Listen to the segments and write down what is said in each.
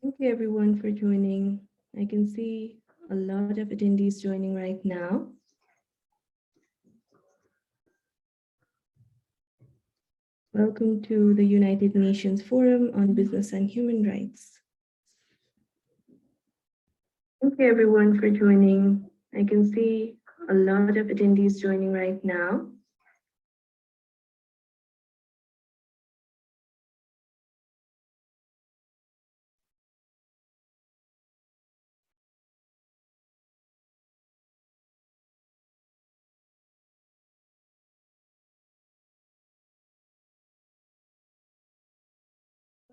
Thank you everyone for joining. I can see a lot of attendees joining right now. Welcome to the United Nations Forum on Business and Human Rights. Thank you everyone for joining. I can see a lot of attendees joining right now.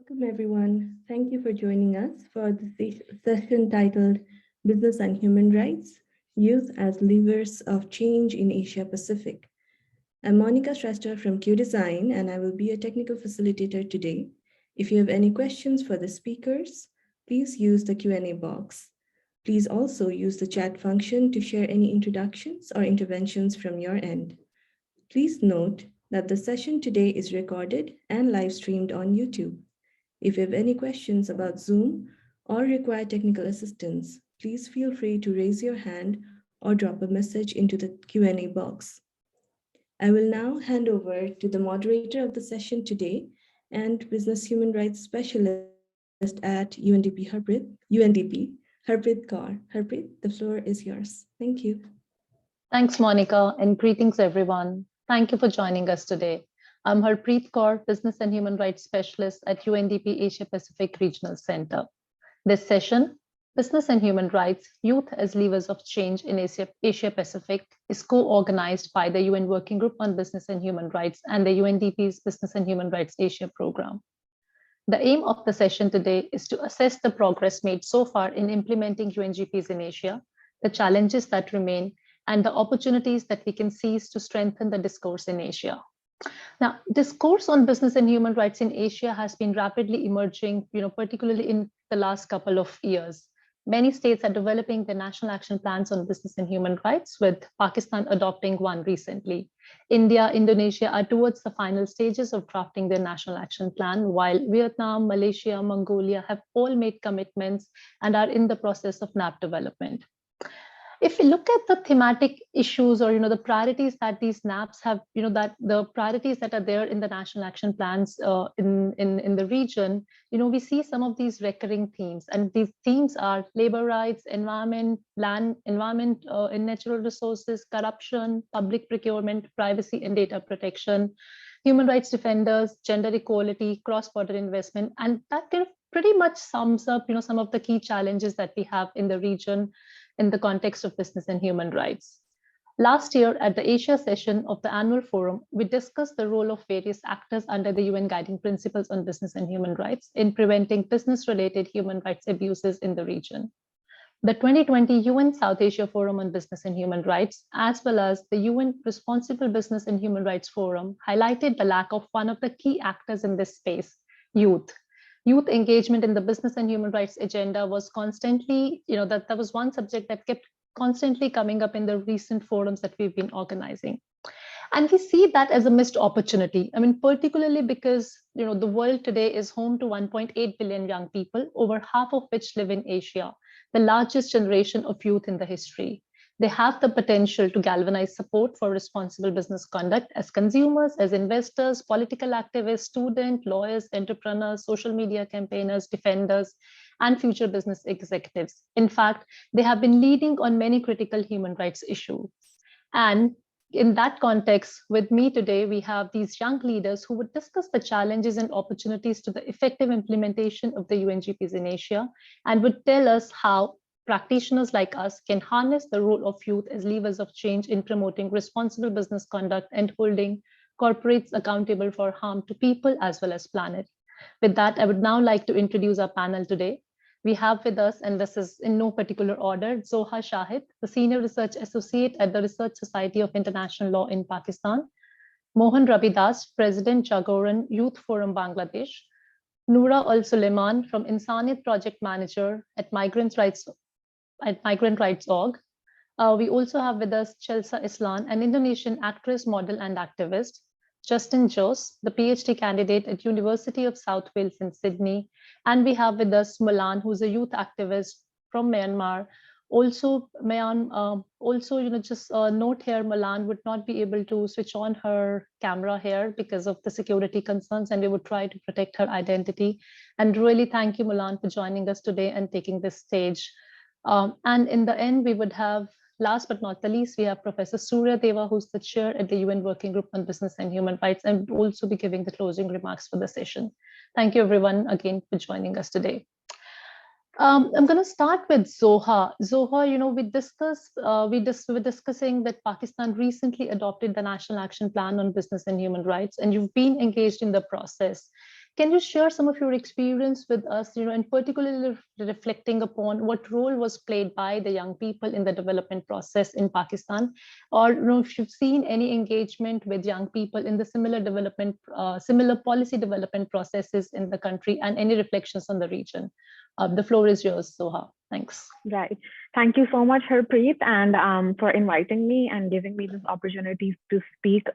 Welcome everyone. Thank you for joining us for the session titled Business and Human Rights, Youth as Levers of Change in Asia Pacific. I'm Monica Shrestha from Q Design, and I will be a technical facilitator today. If you have any questions for the speakers, please use the Q&A box. Please also use the chat function to share any introductions or interventions from your end. Please note that the session today is recorded and live streamed on YouTube. If you have any questions about Zoom or require technical assistance, please feel free to raise your hand or drop a message into the Q&A box. I will now hand over to the moderator of the session today and Business Human Rights Specialist at UNDP, Harpreet Kaur. Harpreet, the floor is yours. Thank you. Thanks, Monica, and greetings, everyone. Thank you for joining us today. I'm Harpreet Kaur, Business and Human Rights Specialist at UNDP Asia Pacific Regional Center. This session, Business and Human Rights, Youth as Levers of Change in Asia Pacific, is co-organized by the UN Working Group on Business and Human Rights and the UNDP's Business and Human Rights Asia program. The aim of the session today is to assess the progress made so far in implementing UNGPs in Asia, the challenges that remain, and the opportunities that we can seize to strengthen the discourse in Asia. Now, discourse on business and human rights in Asia has been rapidly emerging, particularly in the last couple of years. Many states are developing their national action plans on business and human rights, with Pakistan adopting one recently. India, Indonesia are towards the final stages of drafting their national action plan, while Vietnam, Malaysia, Mongolia have all made commitments and are in the process of NAP development. If we look at the thematic issues or the priorities that these NAPs have, that the priorities that are there in the national action plans in the region, we see some of these recurring themes, and these themes are labor rights, environment, land, environment and natural resources, corruption, public procurement, privacy and data protection, human rights defenders, gender equality, cross-border investment, and that kind of pretty much sums up, some of the key challenges that we have in the region in the context of business and human rights. Last year, at the Asia session of the annual forum, we discussed the role of various actors under the UN Guiding Principles on Business and Human Rights in preventing business-related human rights abuses in the region. The 2020 UN South Asia Forum on Business and Human Rights, as well as the UN Responsible Business and Human Rights Forum, highlighted the lack of one of the key actors in this space, youth. Youth engagement in the business and human rights agenda was constantly, that was one subject that kept constantly coming up in the recent forums that we've been organizing. And we see that as a missed opportunity. I mean, particularly because, the world today is home to 1.8 billion young people, over half of which live in Asia, the largest generation of youth in the history. They have the potential to galvanize support for responsible business conduct as consumers, as investors, political activists, students, lawyers, entrepreneurs, social media campaigners, defenders, and future business executives. In fact, they have been leading on many critical human rights issues. And in that context, with me today, we have these young leaders who would discuss the challenges and opportunities to the effective implementation of the UNGPs in Asia and would tell us how practitioners like us can harness the role of youth as levers of change in promoting responsible business conduct and holding corporates accountable for harm to people as well as planet. With that, I would now like to introduce our panel today. We have with us, and this is in no particular order, Zoha Shahid, the Senior Research Associate at the Research Society of International Law in Pakistan, Mohan Ravidas, President Jagoran Youth Forum Bangladesh, Noura Al Suleiman from Insaniyat Project Manager at Migrant Rights Org. We also have with us Chelsea Islan, an Indonesian actress, model, and activist, Justin Jose, the PhD candidate at University of South Wales in Sydney. And we have with us Malan, who's a youth activist from Myanmar. Also, just a note here, Malan would not be able to switch on her camera here because of the security concerns, and we would try to protect her identity. And really thank you, Malan, for joining us today and taking this stage. And in the end, we would have, last but not the least, we have Professor Surya Deva, who's the chair at the UN Working Group on Business and Human Rights, and would also be giving the closing remarks for the session. Thank you, everyone, again for joining us today. I'm going to start with Zoha. Zoha, we were discussing that Pakistan recently adopted the National Action Plan on Business and Human Rights, and you've been engaged in the process. Can you share some of your experience with us, and particularly reflecting upon what role was played by the young people in the development process in Pakistan, or if you've seen any engagement with young people in the similar policy development processes in the country, and any reflections on the region? The floor is yours, Soha. Thanks. Right. Thank you so much, Harpreet, and for inviting me and giving me this opportunity to speak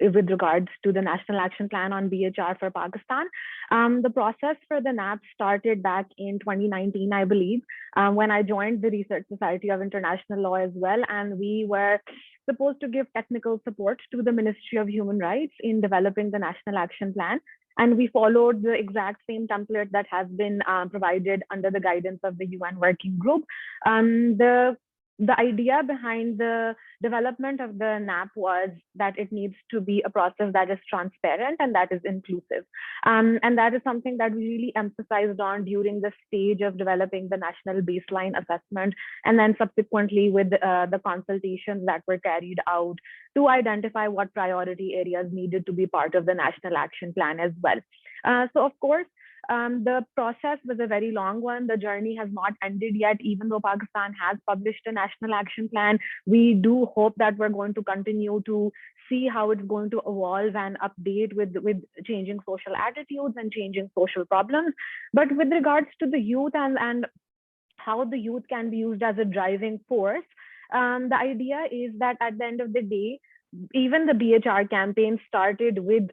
with regards to the National Action Plan on BHR for Pakistan. The process for the NAP started back in 2019, I believe, when I joined the Research Society of International Law as well. And we were supposed to give technical support to the Ministry of Human Rights in developing the National Action Plan. And we followed the exact same template that has been provided under the guidance of the UN Working Group. The idea behind the development of the NAP was that it needs to be a process that is transparent and that is inclusive. And that is something that we really emphasized on during the stage of developing the national baseline assessment, and then subsequently with the consultations that were carried out to identify what priority areas needed to be part of the National Action Plan as well. So of course, the process was a very long one. The journey has not ended yet, even though Pakistan has published a National Action Plan. We do hope that we're going to continue to see how it's going to evolve and update with changing social attitudes and changing social problems. But with regards to the youth and how the youth can be used as a driving force, the idea is that at the end of the day, even the BHR campaign started with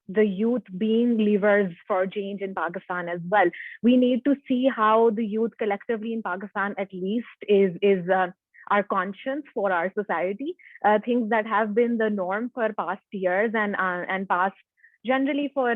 the youth being levers for change in Pakistan as well. We need to see how the youth collectively in Pakistan at least is our conscience for our society. Things that have been the norm for past years and past generally for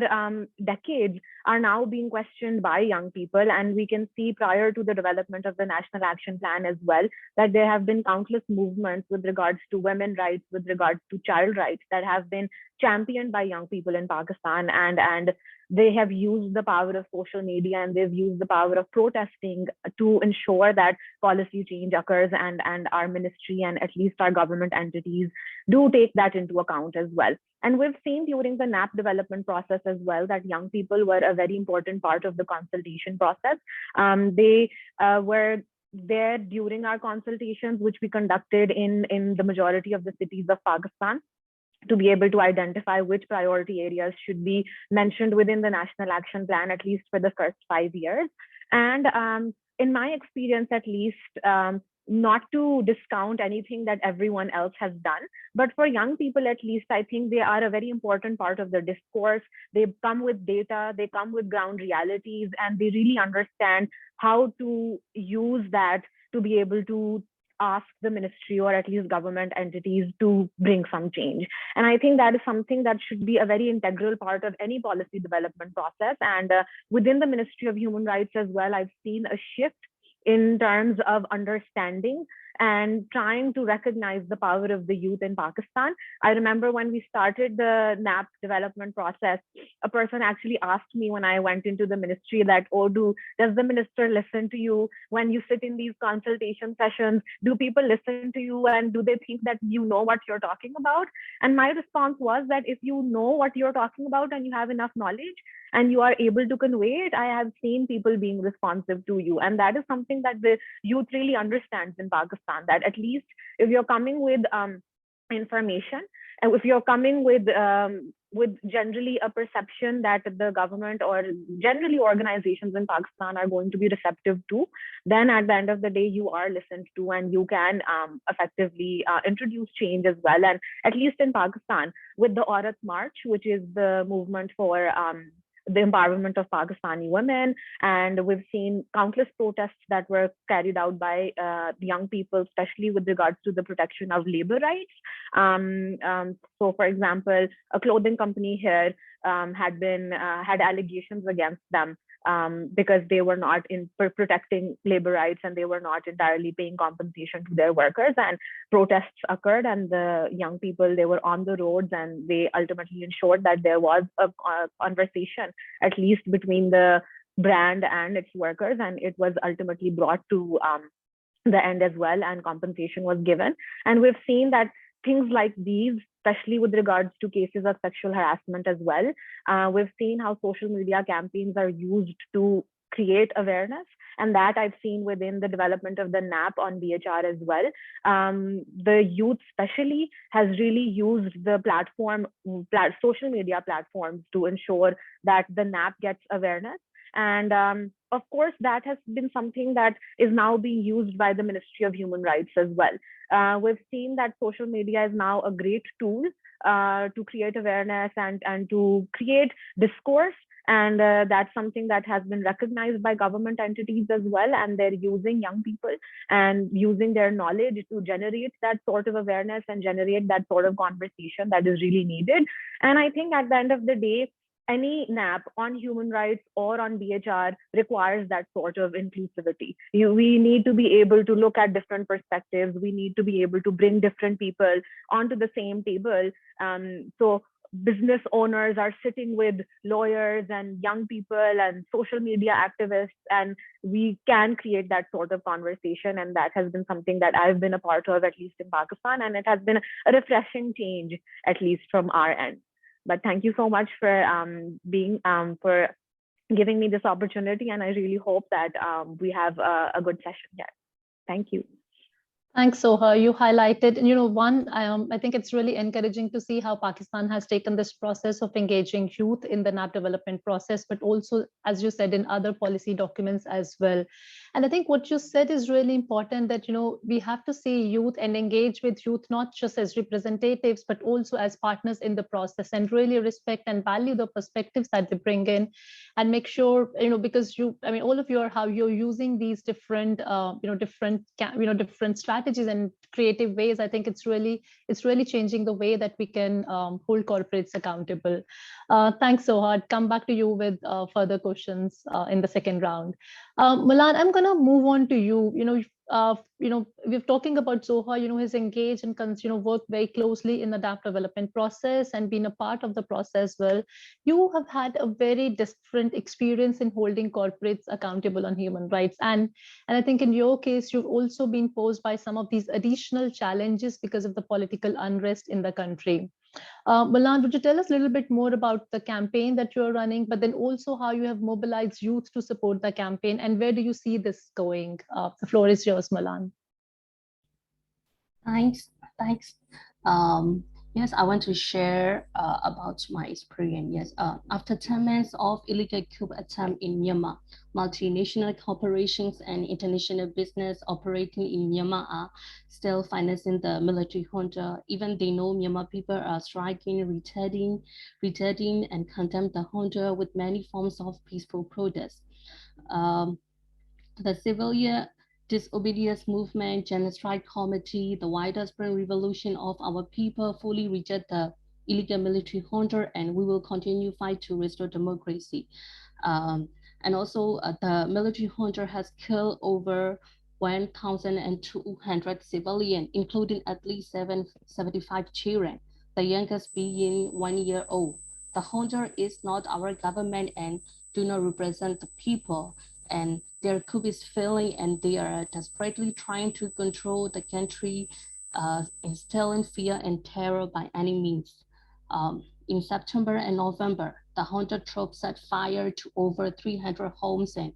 decades are now being questioned by young people. And we can see prior to the development of the National Action Plan as well, that there have been countless movements with regards to women's rights, with regards to child rights that have been championed by young people in Pakistan. And they have used the power of social media and they've used the power of protesting to ensure that policy change occurs, and our ministry and at least our government entities do take that into account as well. And we've seen during the NAP development process as well that young people were a very important part of the consultation process. They were there during our consultations, which we conducted in the majority of the cities of Pakistan, to be able to identify which priority areas should be mentioned within the National Action Plan, at least for the first 5 years. And in my experience, at least, not to discount anything that everyone else has done, but for young people, at least, I think they are a very important part of the discourse. They come with data, they come with ground realities, and they really understand how to use that to be able to ask the ministry or at least government entities to bring some change. And I think that is something that should be a very integral part of any policy development process. And within the Ministry of Human Rights as well, I've seen a shift in terms of understanding and trying to recognize the power of the youth in Pakistan. I remember when we started the NAP development process, a person actually asked me when I went into the ministry that, oh, does the minister listen to you when you sit in these consultation sessions? Do people listen to you and do they think that you know what you're talking about? And my response was that if you know what you're talking about and you have enough knowledge and you are able to convey it, I have seen people being responsive to you. And that is something that the youth really understands in Pakistan, that at least if you're coming with information, and if you're coming with with generally a perception that the government or generally organizations in Pakistan are going to be receptive to, then at the end of the day, you are listened to and you can effectively introduce change as well. And at least in Pakistan, with the Aurat March, which is the movement for the empowerment of Pakistani women. And we've seen countless protests that were carried out by the young people, especially with regards to the protection of labor rights. So, for example, a clothing company here had allegations against them because they were not protecting labor rights and they were not entirely paying compensation to their workers. And protests occurred, and the young people, they were on the roads, and they ultimately ensured that there was a conversation, at least between the brand and its workers, and it was ultimately brought to the end as well, and compensation was given. And we've seen that things like these, especially with regards to cases of sexual harassment as well, we've seen how social media campaigns are used to create awareness, and that I've seen within the development of the NAP on BHR as well. The youth especially has really used the social media platforms to ensure that the NAP gets awareness. And of course, that has been something that is now being used by the Ministry of Human Rights as well. We've seen that social media is now a great tool to create awareness and to create discourse. And that's something that has been recognized by government entities as well. And they're using young people and using their knowledge to generate that sort of awareness and generate that sort of conversation that is really needed. And I think at the end of the day, any NAP on human rights or on BHR requires that sort of inclusivity. We need to be able to look at different perspectives. We need to be able to bring different people onto the same table. So business owners are sitting with lawyers and young people and social media activists, and we can create that sort of conversation. And that has been something that I've been a part of, at least in Pakistan, and it has been a refreshing change, at least from our end. But thank you so much for for giving me this opportunity, and I really hope that we have a good session here. Thank you. Thanks, Soha. You highlighted, and I think it's really encouraging to see how Pakistan has taken this process of engaging youth in the NAP development process, but also, as you said, in other policy documents as well. And I think what you said is really important, that, we have to see youth and engage with youth, not just as representatives, but also as partners in the process, and really respect and value the perspectives that they bring in, and make sure, because all of you are how you're using these different, different strategies and creative ways. I think it's really changing the way that we can hold corporates accountable. Thanks, Soha. Come back to you with further questions in the second round. Milan, I'm going to move on to you. We're talking about Soha, who's engaged and worked very closely in the NAP development process and been a part of the process. Well, you have had a very different experience in holding corporates accountable on human rights. And I think in your case, you've also been posed by some of these additional challenges because of the political unrest in the country. Milan, would you tell us a little bit more about the campaign that you're running, but then also how you have mobilized youth to support the campaign, and where do you see this going? The floor is yours, Milan. Thanks. Yes, I want to share about my experience. Yes, after 10 months of illegal coup attempt in Myanmar, multinational corporations and international business operating in Myanmar are still financing the military junta, even they know Myanmar people are striking, retarding, and condemn the junta with many forms of peaceful protest. The civilian disobedience movement, genocide committee, the widespread revolution of our people fully reject the illegal military junta, and we will continue fight to restore democracy. And also the military junta has killed over 1,200 civilians, including at least 75 children, the youngest being 1 year old. The junta is not our government and do not represent the people, and their coup is failing, and they are desperately trying to control the country, instilling fear and terror by any means. In September and November, the junta troops set fire to over 300 homes and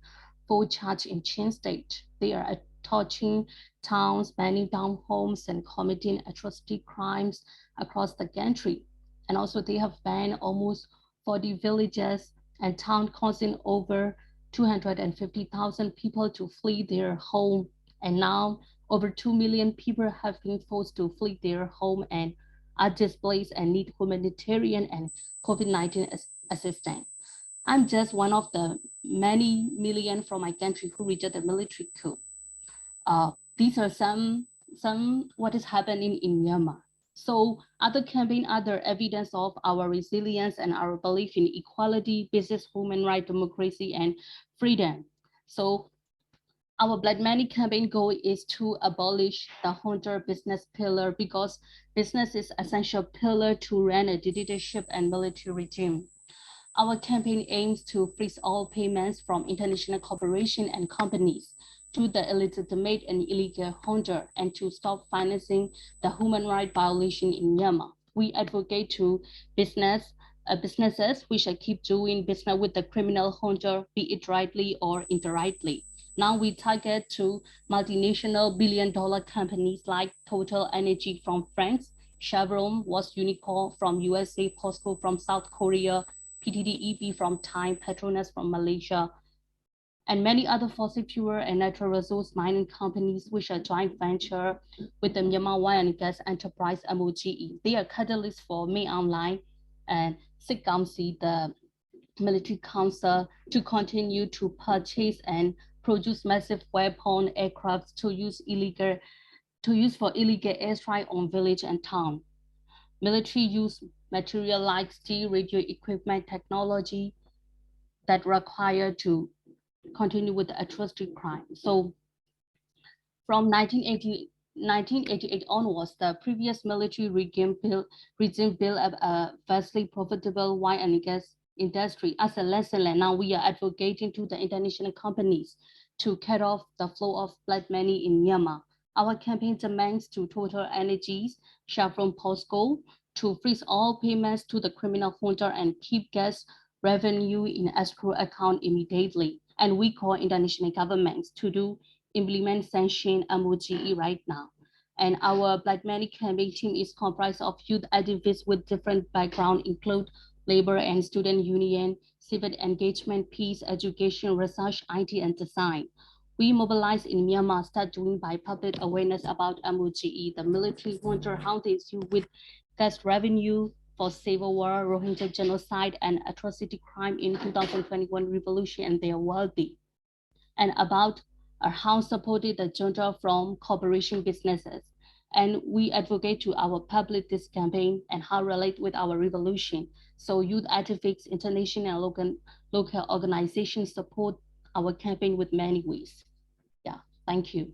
4 churches in Chin State. They are torching towns, burning down homes, and committing atrocity crimes across the country. And also they have banned almost 40 villages and towns, causing over 250,000 people to flee their home. And now over 2 million people have been forced to flee their home and are displaced and need humanitarian and COVID-19 assistance. I'm just one of the many million from my country who reject the military coup. These are some what is happening in Myanmar. So other campaign, other evidence of our resilience and our belief in equality, business, human right, democracy, and freedom. So our Blood Money campaign goal is to abolish the hunter business pillar because business is essential pillar to run a dictatorship and military regime. Our campaign aims to freeze all payments from international corporations and companies to the illegitimate and illegal hunter and to stop financing the human rights violation in Myanmar. We advocate to businesses which keep doing business with the criminal hunter, be it rightly or indirectly. Now we target to multinational billion-dollar companies like Total Energy from France, Chevron was Unicorn from USA, POSCO from South Korea, PTTEP from Thailand, Petronas from Malaysia, and many other fossil fuel and natural resource mining companies which are joint venture with the Myanmar Oil and Gas Enterprise MOGE. They are catalysts for May Online and SIGCOMC, the military council, to continue to purchase and produce massive weapon aircrafts to use for illegal airstrike on village and town. Military use material like steel, radio equipment, technology that require to continue with the atrocity crime. So from 1988 onwards, the previous military regime built up a vastly profitable wine and gas industry. As a lesson learned, now we are advocating to the international companies to cut off the flow of blood money in Myanmar. Our campaign demands to Total Energies, Chevron, POSCO to freeze all payments to the criminal junta and keep gas revenue in escrow account immediately. And we call international governments to implement sanction MOGE right now. And our Blood Money campaign team is comprised of youth activists with different backgrounds, include labor and student union, civic engagement, peace, education, research, IT, and design. We mobilize in Myanmar, start doing by public awareness about MOGE, the military junta, how they issue with gas revenue for civil war, Rohingya genocide, and atrocity crime in 2021 revolution, and they are wealthy. And about how supported the junta from corporation businesses. And we advocate to our public this campaign and how relate with our revolution. So youth activists, international and local organizations support our campaign with many ways. Yeah, thank you.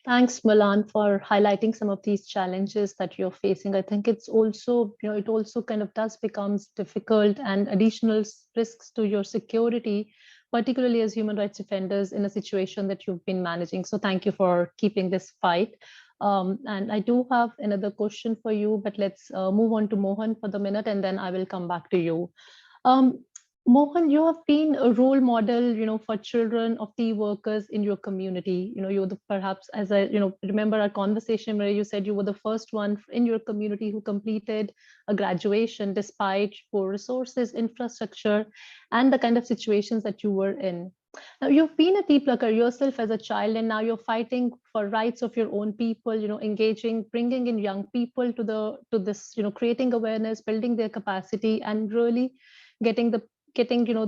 Thanks, Milan, for highlighting some of these challenges that you're facing. I think it's also, it also kind of does becomes difficult and additional risks to your security, particularly as human rights defenders in a situation that you've been managing. So thank you for keeping this fight. And I do have another question for you, but let's move on to Mohan for the minute, and then I will come back to you. Mohan, you have been a role model, for children of tea workers in your community. You're perhaps, as I, remember our conversation where you said you were the first one in your community who completed a graduation despite poor resources, infrastructure, and the kind of situations that you were in. Now, you've been a tea plucker yourself as a child, and now you're fighting for rights of your own people, engaging, bringing in young people to this, creating awareness, building their capacity, and really getting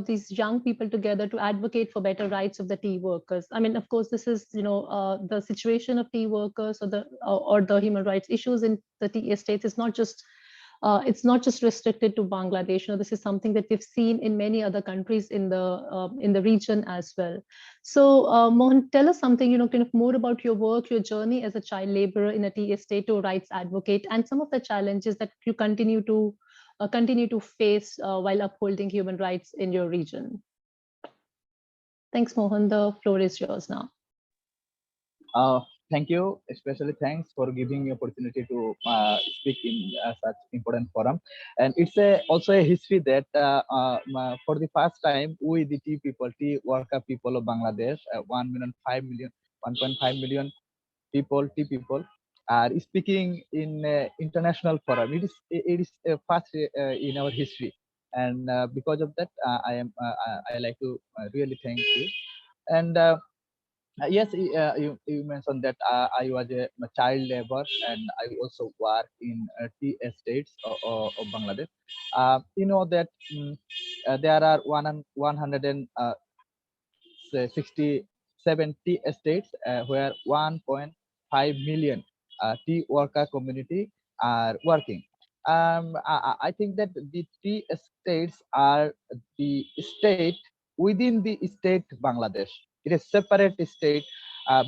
these young people together to advocate for better rights of the tea workers. I mean, of course, this is the situation of tea workers or the human rights issues in the tea estates is not just it's not just restricted to Bangladesh. This is something that we've seen in many other countries in the region as well. So Mohan, tell us something kind of more about your work, your journey as a child laborer in a tea estate to rights advocate, and some of the challenges that you continue to face while upholding human rights in your region. Thanks, Mohan. The floor is yours now. Thank you. Especially thanks for giving me opportunity to speak in such important forum. And it's also a history that for the first time, we the tea worker people of Bangladesh, 1.5 million people, tea people, speaking in international forum. It is first in our history, and because of that, I like to really thank you. And yes, you mentioned that I was a child labor, and I also work in tea estates of Bangladesh. You know that there are 160 estates where 1.5 million tea worker community are working. I think that the tea estates are the state within the state Bangladesh. It is separate state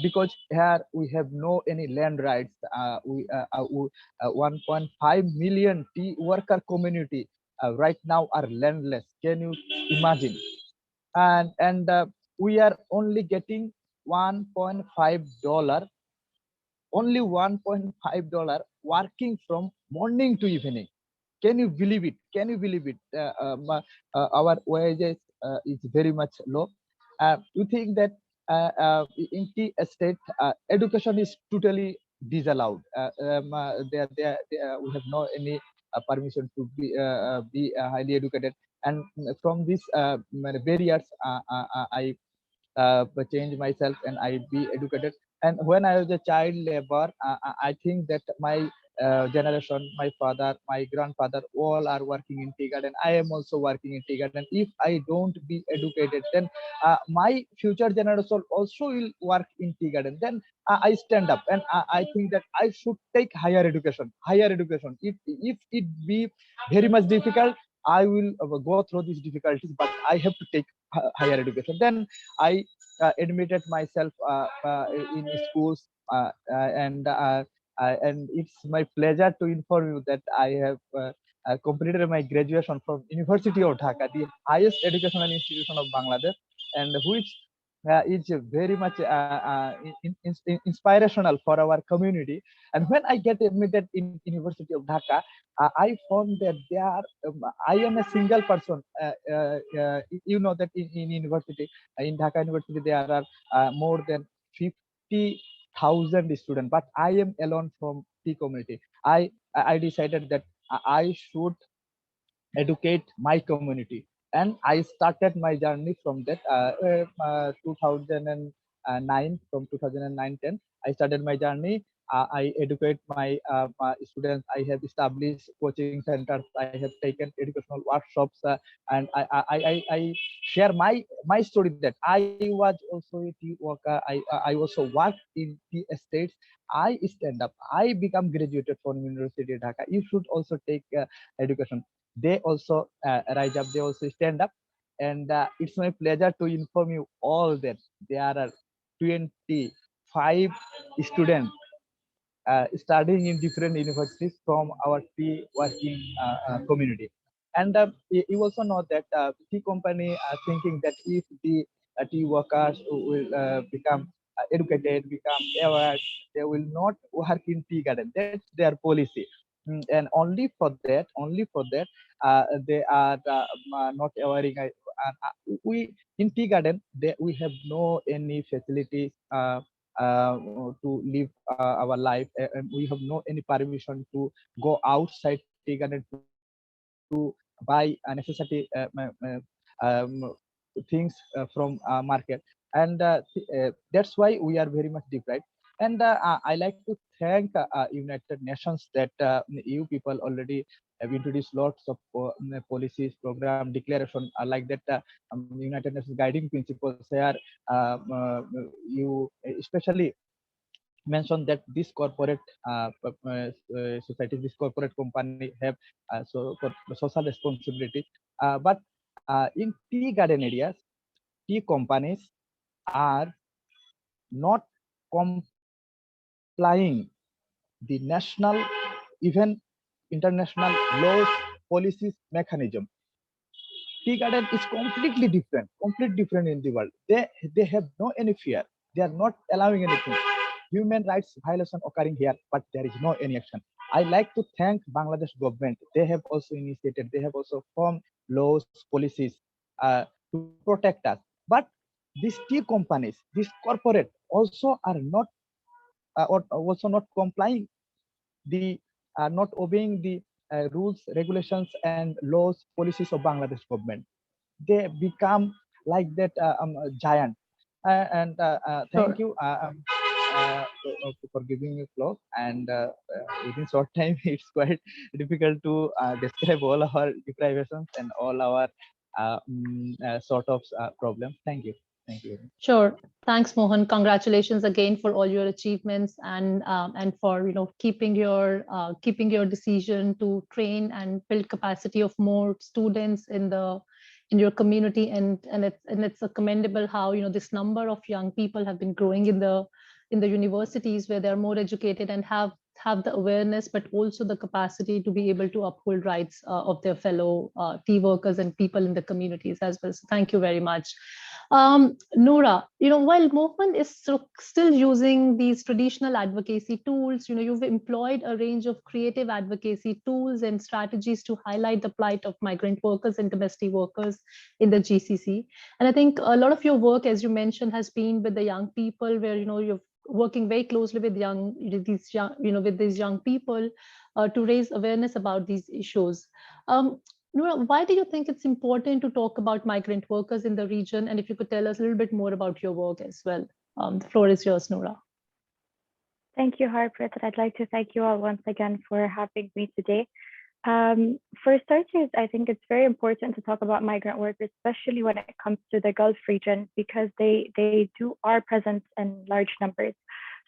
because here we have no any land rights. 1.5 million tea worker community right now are landless. Can you imagine? And we are only getting $1.5, only $1.5 working from morning to evening. Can you believe it? Can you believe it? Our wages is very much low. You think that in tea estate, education is totally disallowed. We have no any permission to be highly educated, and from these barriers, change myself and I be educated. And when I was a child labor, I think that my generation, my father, my grandfather, all are working in tea garden. I am also working in tea garden. If I don't be educated, then my future generation also will work in tea garden. Then I stand up and I think that I should take higher education. Higher education. If it be very much difficult, I will go through these difficulties, but I have to take higher education. Then I admitted myself in schools, and it's my pleasure to inform you that I have completed my graduation from University of Dhaka, the highest educational institution of Bangladesh, and which is very much inspirational for our community. And when I get admitted in University of Dhaka, I found that I am a single person. You know that in university, in Dhaka University, there are more than 50,000 students, but I am alone from the community. I decided that I should educate my community, and I started my journey from that 2009. From 2009-10, I started my journey. I educate my students. I have established coaching centers. I have taken educational workshops, and I share my story that I was also a tea worker. I also worked in tea estates. I stand up. I become graduated from University of Dhaka. You should also take education. They also rise up, they also stand up. And it's my pleasure to inform you all that there are 25 students studying in different universities from our tea working community. And you also know that tea company are thinking that if the tea workers will become educated, become aware, they will not work in tea garden. That's their policy. And only for that, they are not wearing. We in tea garden, we have no any facilities to live our life, and we have no any permission to go outside tea garden to buy necessity things from market. And that's why we are very much deprived. And I like to thank United Nations that you people already have introduced lots of policies, program, declaration like that. United Nations guiding principles here. You especially mentioned that this corporate society, this corporate company have social responsibility. But in tea garden areas, tea companies are not complying the national, even international laws, policies, mechanism. Tea garden is completely different in the world. They have no any fear. They are not allowing anything. Human rights violation occurring here, but there is no any action. I like to thank Bangladesh government. They have also initiated. They have also formed laws, policies to protect us. But these tea companies, these corporate, also are not or also not complying the not obeying the rules, regulations, and laws, policies of Bangladesh government. They become like that giant. And Sure. thank you for giving me floor. And within short time, it's quite difficult to describe all our deprivations and all our sort of problems. Thank you. Thank you. Sure. Thanks, Mohan. Congratulations again for all your achievements and for keeping your decision to train and build capacity of more students in your community, and it's a commendable how this number of young people have been growing in the universities where they're more educated and have the awareness, but also the capacity to be able to uphold rights of their fellow tea workers and people in the communities as well. So thank you very much. Noora, while Mohan is still using these traditional advocacy tools, you've employed a range of creative advocacy tools and strategies to highlight the plight of migrant workers and domestic workers in the GCC. And I think a lot of your work, as you mentioned, has been with the young people, where you're working very closely with these young people to raise awareness about these issues. Noora, why do you think it's important to talk about migrant workers in the region? And if you could tell us a little bit more about your work as well. The floor is yours, Noora. Thank you, Harpreet. I'd like to thank you all once again for having me today. For starters, I think it's very important to talk about migrant workers, especially when it comes to the Gulf region, because they are present in large numbers.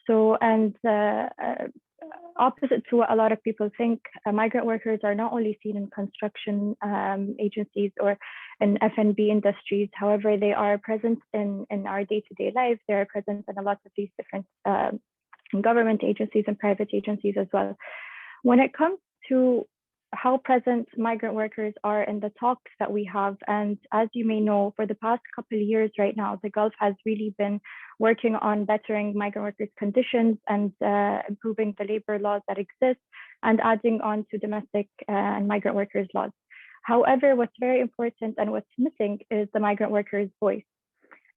So, and opposite to what a lot of people think, migrant workers are not only seen in construction agencies or in F&B industries. However, they are present in our day-to-day lives. They are present in a lot of these different government agencies and private agencies as well. When it comes to how present migrant workers are in the talks that we have, and as you may know, for the past couple of years right now, the Gulf has really been working on bettering migrant workers' conditions and improving the labor laws that exist and adding on to domestic and migrant workers' laws. However, what's very important and what's missing is the migrant workers' voice.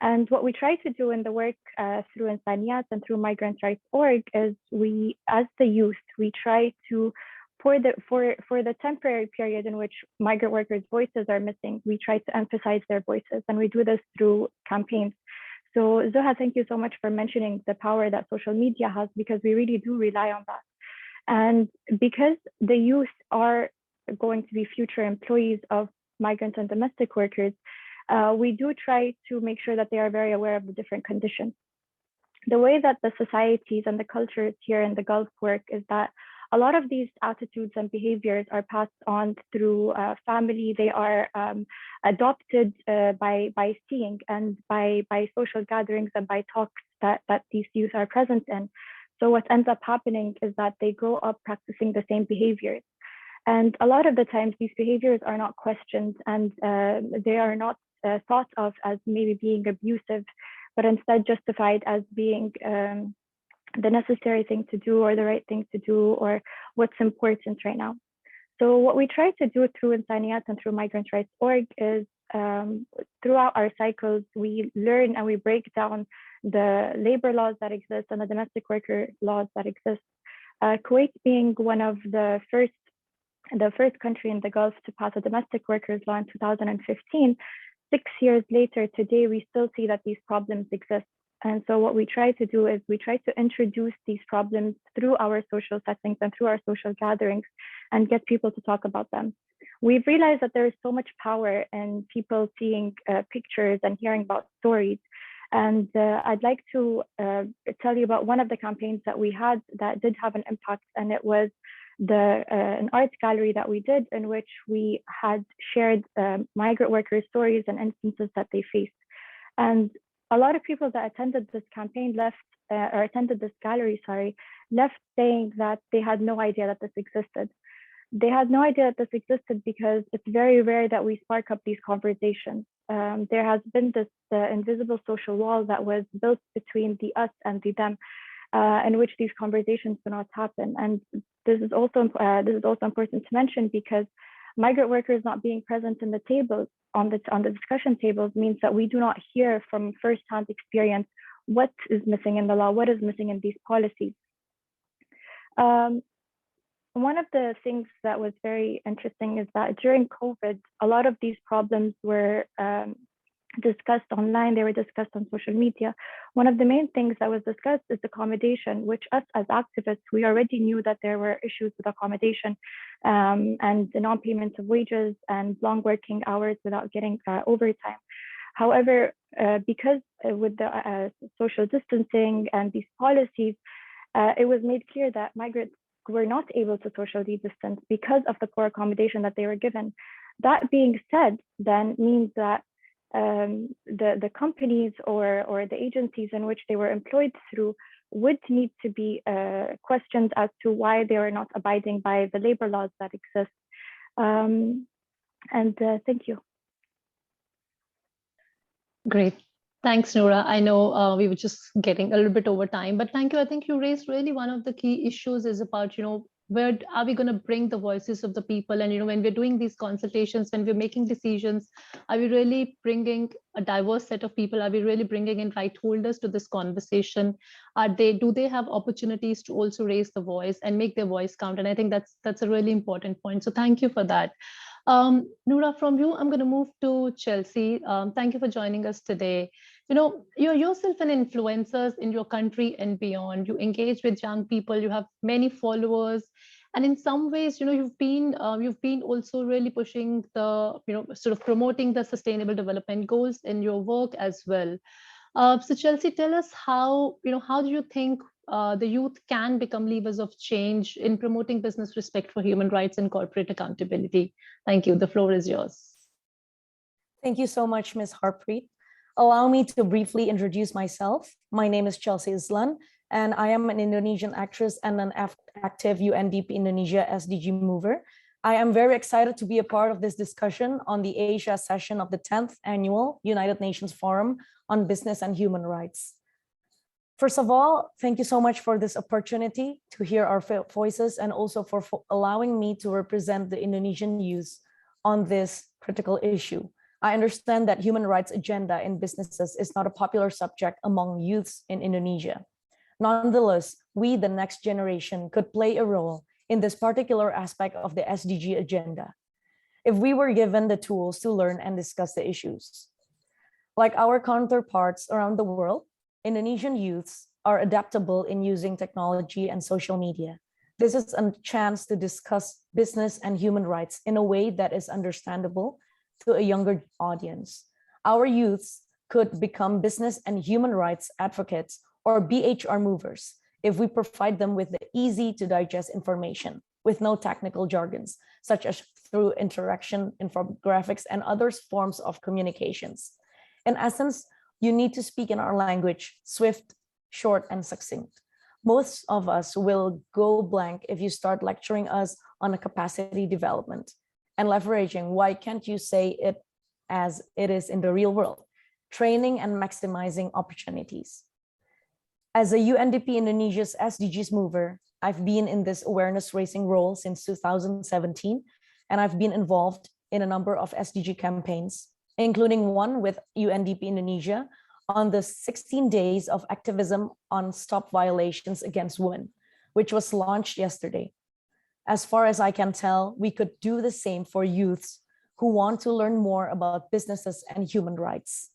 And what we try to do in the work through Insaniyat and through Migrant Rights Org is we, as the youth, we try to for the temporary period in which migrant workers' voices are missing, we try to emphasize their voices, and we do this through campaigns. So Zuha, thank you so much for mentioning the power that social media has, because we really do rely on that. And because the youth are going to be future employees of migrant and domestic workers, we do try to make sure that they are very aware of the different conditions. The way that the societies and the cultures here in the Gulf work is that a lot of these attitudes and behaviors are passed on through family. They are adopted by seeing and by social gatherings and by talks that these youth are present in. So what ends up happening is that they grow up practicing the same behaviors. And a lot of the times these behaviors are not questioned, and they are not thought of as maybe being abusive, but instead justified as being the necessary thing to do or the right thing to do or what's important right now. So what we try to do through Insaniyat and through Migrant Rights Org is throughout our cycles, we learn and we break down the labor laws that exist and the domestic worker laws that exist. Kuwait being one of the first country in the Gulf to pass a domestic workers law in 2015, 6 years later, today, we still see that these problems exist. And so what we try to do is we try to introduce these problems through our social settings and through our social gatherings and get people to talk about them. We've realized that there is so much power in people seeing pictures and hearing about stories. And I'd like to tell you about one of the campaigns that we had that did have an impact, and it was an art gallery that we did in which we had shared migrant workers' stories and instances that they faced. And a lot of people that attended this campaign attended this gallery, left saying that they had no idea that this existed. They had no idea that this existed because it's very rare that we spark up these conversations. There has been this invisible social wall that was built between the us and the them, in which these conversations do not happen. And this is also important to mention, because migrant workers not being present in the tables on the discussion tables means that we do not hear from firsthand experience what is missing in the law, what is missing in these policies. One of the things that was very interesting is that during COVID, a lot of these problems were discussed online, they were discussed on social media. One of the main things that was discussed is accommodation, which us as activists, we already knew that there were issues with accommodation and the non-payment of wages and long working hours without getting overtime. However, because with the social distancing and these policies, it was made clear that migrants were not able to socially distance because of the poor accommodation that they were given. That being said, then means that the companies or the agencies in which they were employed through would need to be questioned as to why they are not abiding by the labor laws that exist. Thank you. Great. Thanks, Noura. I know we were just getting a little bit over time, but thank you. I think you raised really one of the key issues is about, where are we going to bring the voices of the people? And, when we're doing these consultations, when we're making decisions, are we really bringing a diverse set of people? Are we really bringing in right holders to this conversation? Do they have opportunities to also raise the voice and make their voice count? And I think that's a really important point. So thank you for that. Noura, from you, I'm going to move to Chelsea. Thank you for joining us today. You're yourself an influencer in your country and beyond. You engage with young people. You have many followers, and in some ways, you've been also really pushing the, sort of promoting the Sustainable Development Goals in your work as well. So Chelsea, tell us how do you think the youth can become levers of change in promoting business respect for human rights and corporate accountability? Thank you. The floor is yours. Thank you so much, Ms. Harpreet. Allow me to briefly introduce myself. My name is Chelsea Islan, and I am an Indonesian actress and an active UNDP Indonesia SDG mover. I am very excited to be a part of this discussion on the Asia session of the 10th Annual United Nations Forum on Business and Human Rights. First of all, thank you so much for this opportunity to hear our voices and also for allowing me to represent the Indonesian youth on this critical issue. I understand that human rights agenda in businesses is not a popular subject among youths in Indonesia. Nonetheless, we, the next generation, could play a role in this particular aspect of the SDG agenda if we were given the tools to learn and discuss the issues. Like our counterparts around the world, Indonesian youths are adaptable in using technology and social media. This is a chance to discuss business and human rights in a way that is understandable to a younger audience. Our youths could become business and human rights advocates or BHR movers if we provide them with the easy to digest information with no technical jargons, such as through interaction, infographics, and other forms of communications. In essence, you need to speak in our language, swift, short, and succinct. Most of us will go blank if you start lecturing us on a capacity development and leveraging why can't you say it as it is in the real world, training and maximizing opportunities. As a UNDP Indonesia's SDGs mover, I've been in this awareness raising role since 2017, and I've been involved in a number of SDG campaigns, including one with UNDP Indonesia on the 16 days of activism on stop violations against women, which was launched yesterday. As far as I can tell, we could do the same for youths who want to learn more about businesses and human rights.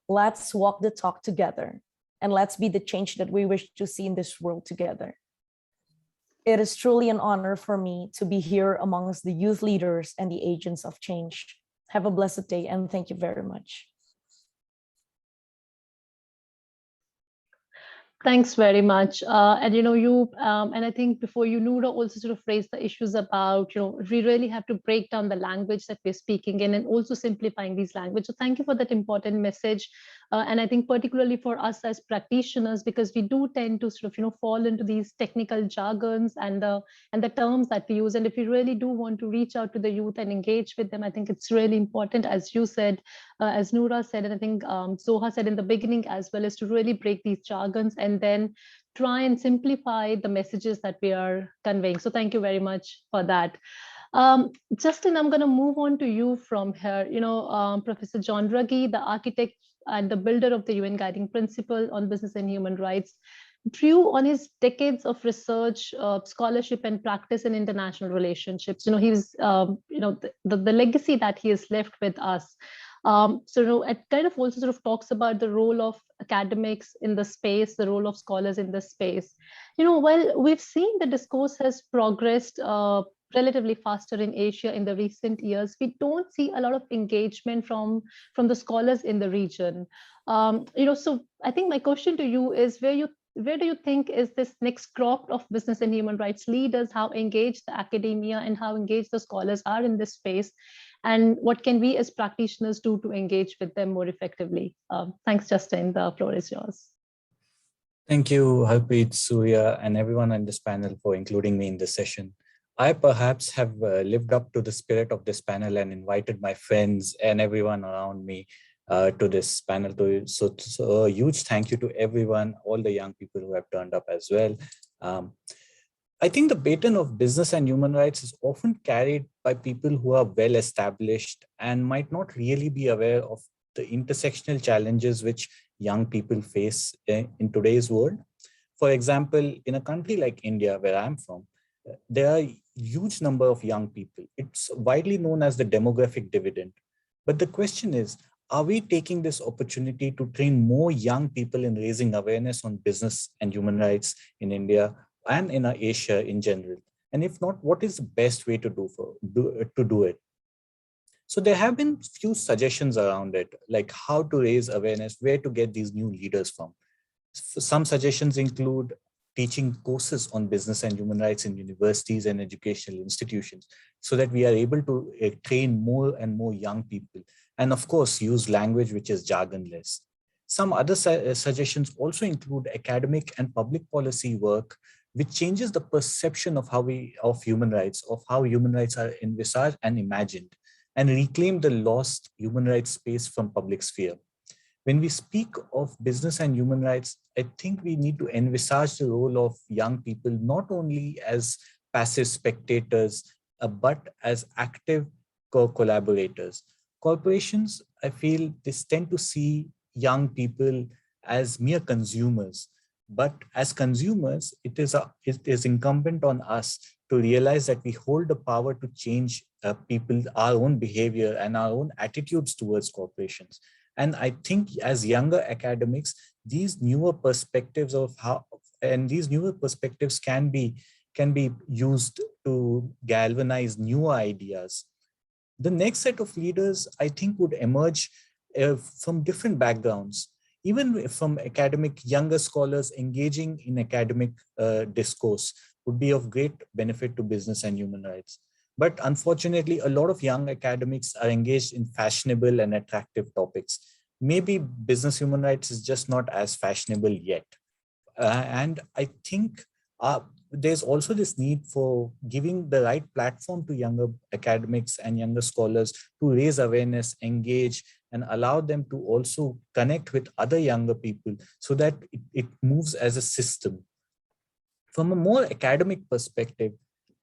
Let's walk the talk together, and let's be the change that we wish to see in this world together. It is truly an honor for me to be here amongst the youth leaders and the agents of change. Have a blessed day, and thank you very much. Thanks very much. And and I think before you, Noura also sort of raised the issues about, we really have to break down the language that we're speaking in and also simplifying these language. So thank you for that important message. And I think particularly for us as practitioners, because we do tend to sort of, fall into these technical jargons and the terms that we use. And if we really do want to reach out to the youth and engage with them, I think it's really important, as you said, as Noura said, and I think Soha said in the beginning as well, is to really break these jargons and then try and simplify the messages that we are conveying. So thank you very much for that. Justin, I'm going to move on to you from here. Professor John Ruggie, the architect and the builder of the UN Guiding Principle on Business and Human Rights, drew on his decades of research, scholarship, and practice in international relationships. The legacy that he has left with us. It kind of also sort of talks about the role of academics in the space, the role of scholars in the space. While we've seen the discourse has progressed relatively faster in Asia in the recent years, we don't see a lot of engagement from the scholars in the region. So I think my question to you is where do you think is this next crop of business and human rights leaders, how engaged the academia and how engaged the scholars are in this space? And what can we as practitioners do to engage with them more effectively? Thanks, Justin. The floor is yours. Thank you, Harpreet, Surya, and everyone on this panel for including me in this session. I perhaps have lived up to the spirit of this panel and invited my friends and everyone around me to this panel. So a huge thank you to everyone, all the young people who have turned up as well. I think the baton of business and human rights is often carried by people who are well established and might not really be aware of the intersectional challenges which young people face in today's world. For example, in a country like India, where I'm from, there are a huge number of young people. It's widely known as the demographic dividend. But the question is, are we taking this opportunity to train more young people in raising awareness on business and human rights in India and in Asia in general? And if not, what is the best way to do it? So there have been few suggestions around it, like how to raise awareness, where to get these new leaders from. Some suggestions include teaching courses on business and human rights in universities and educational institutions so that we are able to train more and more young people. And of course, use language which is jargonless. Some other suggestions also include academic and public policy work, which changes the perception of how human rights are envisaged and imagined, and reclaim the lost human rights space from public sphere. When we speak of business and human rights, I think we need to envisage the role of young people not only as passive spectators, but as active collaborators. Corporations, I feel, tend to see young people as mere consumers. But as consumers, it is incumbent on us to realize that we hold the power to change our own behavior and our own attitudes towards corporations. And I think as younger academics, these newer perspectives can be used to galvanize new ideas. The next set of leaders, I think, would emerge from different backgrounds, even from younger scholars engaging in academic discourse would be of great benefit to business and human rights. But unfortunately, a lot of young academics are engaged in fashionable and attractive topics. Maybe business human rights is just not as fashionable yet. And I think there's also this need for giving the right platform to younger academics and younger scholars to raise awareness, engage, and allow them to also connect with other younger people so that it moves as a system. From a more academic perspective,